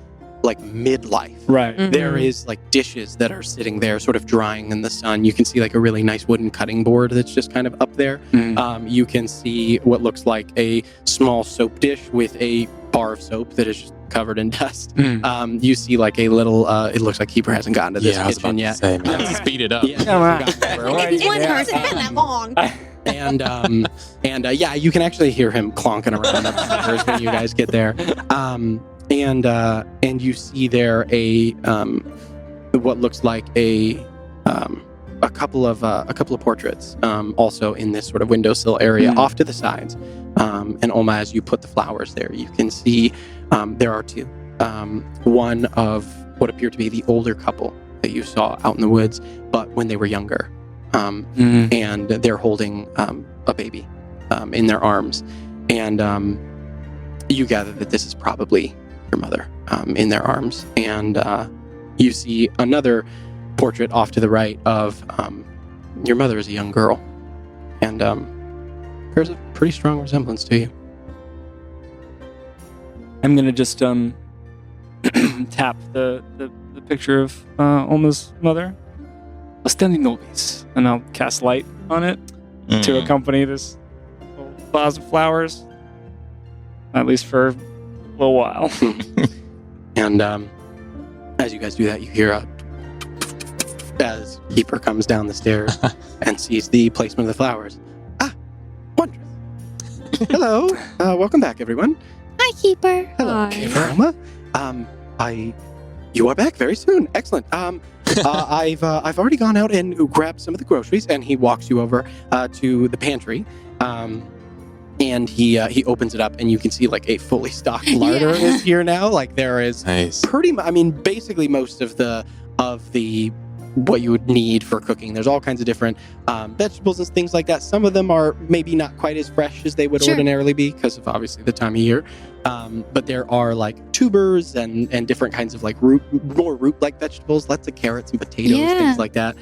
midlife. Right. Mm-hmm. There is dishes that are sitting there sort of drying in the sun. You can see a really nice wooden cutting board that's just kind of up there. You can see what looks like a small soap dish with a bar of soap that is just covered in dust. You see a little, it looks like Keeper hasn't gotten to this kitchen yet. Let's speed it up. Yeah, One hasn't been that long. And you can actually hear him clonking around upstairs when you guys get there. And you see there what looks like a couple of portraits also in this sort of windowsill area off to the sides. And Oma, as you put the flowers there, you can see there are two. One of what appear to be the older couple that you saw out in the woods, but when they were younger. And they're holding a baby in their arms. And you gather that this is probably your mother in their arms. And you see another portrait off to the right of your mother as a young girl. And there's a pretty strong resemblance to you. I'm gonna just tap the picture of Alma's mother. Standing novice, and I'll cast light on it to accompany this little vase of flowers, at least for a little while. And as you guys do that, you hear as Keeper comes down the stairs and sees the placement of the flowers. Wondrous. Hello. Welcome back, everyone. Hi, Keeper. Hello, Hi. Keeper. You are back very soon. Excellent. I've already gone out and grabbed some of the groceries, and he walks you over to the pantry. And he opens it up, and you can see like a fully stocked larder is here now. Like there is Nice. basically most of the what you would need for cooking. There's all kinds of different vegetables and things like that. Some of them are maybe not quite as fresh as they would ordinarily be because of obviously the time of year. But there are like tubers and different kinds of like more root-like vegetables, lots of carrots and potatoes, things like that.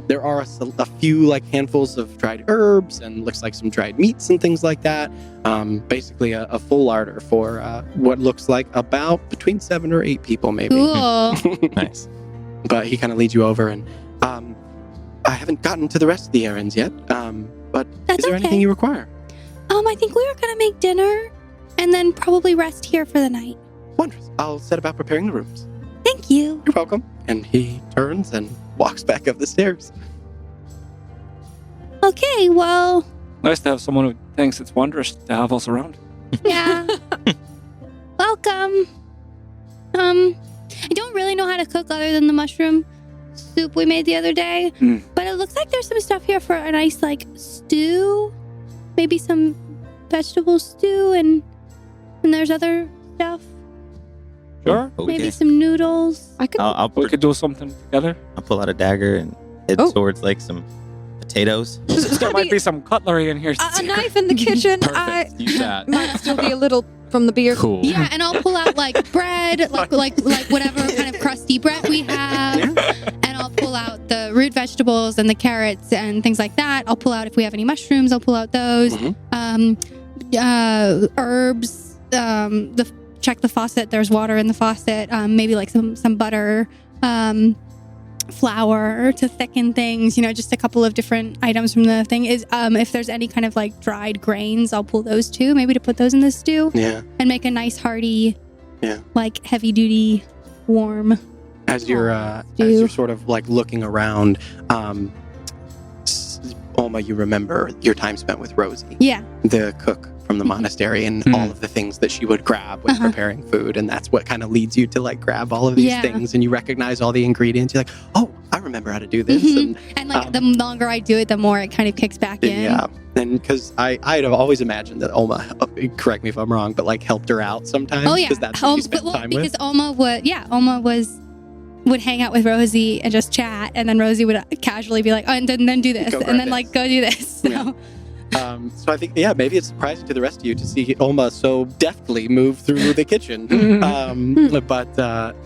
There are a few like handfuls of dried herbs and looks like some dried meats and things like that. Basically a full larder for what looks like about between 7 or 8 people maybe. Cool. Nice. But he kind of leads you over, and I haven't gotten to the rest of the errands yet. But That's is there okay. anything you require? I think we were gonna make dinner and then probably rest here for the night. Wondrous. I'll set about preparing the rooms. Thank you. You're welcome. And he turns and walks back up the stairs. Okay, well, Nice to have someone who thinks it's wondrous to have us around. yeah. Welcome. I don't really know how to cook other than the mushroom soup we made the other day, but it looks like there's some stuff here for a nice like stew, maybe some vegetable stew, and there's other stuff, Sure. maybe some noodles. I could. We could do something together. I'll pull out a dagger and head towards like some potatoes. There might be some cutlery in here. a knife in the kitchen. Perfect. Use that. Might still be a little from the beer. Cool. Yeah, and I'll pull out like bread, like whatever kind of crusty bread we have, and I'll pull out the root vegetables and the carrots and things like that. I'll pull out if we have any mushrooms. I'll pull out those. Herbs. Check the faucet. There's water in the faucet. Maybe like some butter. Flour to thicken things, just a couple of different items from the thing. Is if there's any kind of like dried grains, I'll pull those too, maybe to put those in the stew. Yeah. And make a nice hearty, Yeah. like heavy duty, warm. As you're sort of like looking around, Alma, you remember your time spent with Rosie, Yeah. the cook from the monastery, and all of the things that she would grab when preparing food, and that's what kind of leads you to like grab all of these things, and you recognize all the ingredients. You're like, oh, I remember how to do this. And like the longer I do it, the more it kind of kicks back in. Yeah, and because I'd have always imagined that Alma, correct me if I'm wrong, but like helped her out sometimes. Oh yeah. because that's what you spent time because with. Alma would hang out with Rosie and just chat, and then Rosie would casually be like, oh, and then do this, Go and grab then like this. go do this. So. Yeah. So I think, maybe it's surprising to the rest of you to see Alma so deftly move through the kitchen. But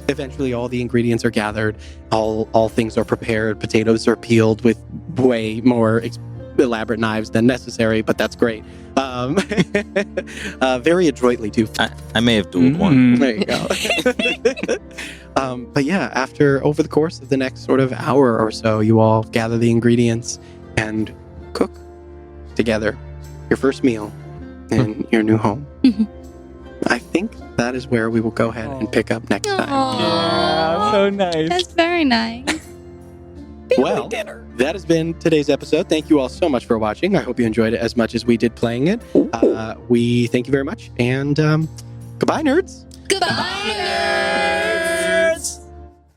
eventually all the ingredients are gathered, all things are prepared, potatoes are peeled with way more elaborate knives than necessary, but that's great. Very adroitly too. I may have dueled one. There you go. But yeah, over the course of the next sort of hour or so, you all gather the ingredients and cook together your first meal in your new home. I think that is where we will go ahead and pick up next time. Yeah, so nice. That's very nice. Well, that has been today's episode. Thank you all so much for watching. I hope you enjoyed it as much as we did playing it. We thank you very much, and goodbye, nerds. Goodbye, nerds.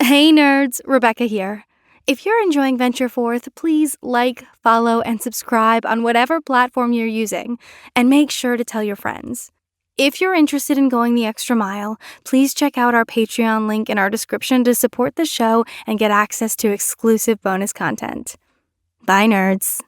Hey nerds, Rebecca here. If you're enjoying Venture Forth, please like, follow, and subscribe on whatever platform you're using, and make sure to tell your friends. If you're interested in going the extra mile, please check out our Patreon link in our description to support the show and get access to exclusive bonus content. Bye, nerds.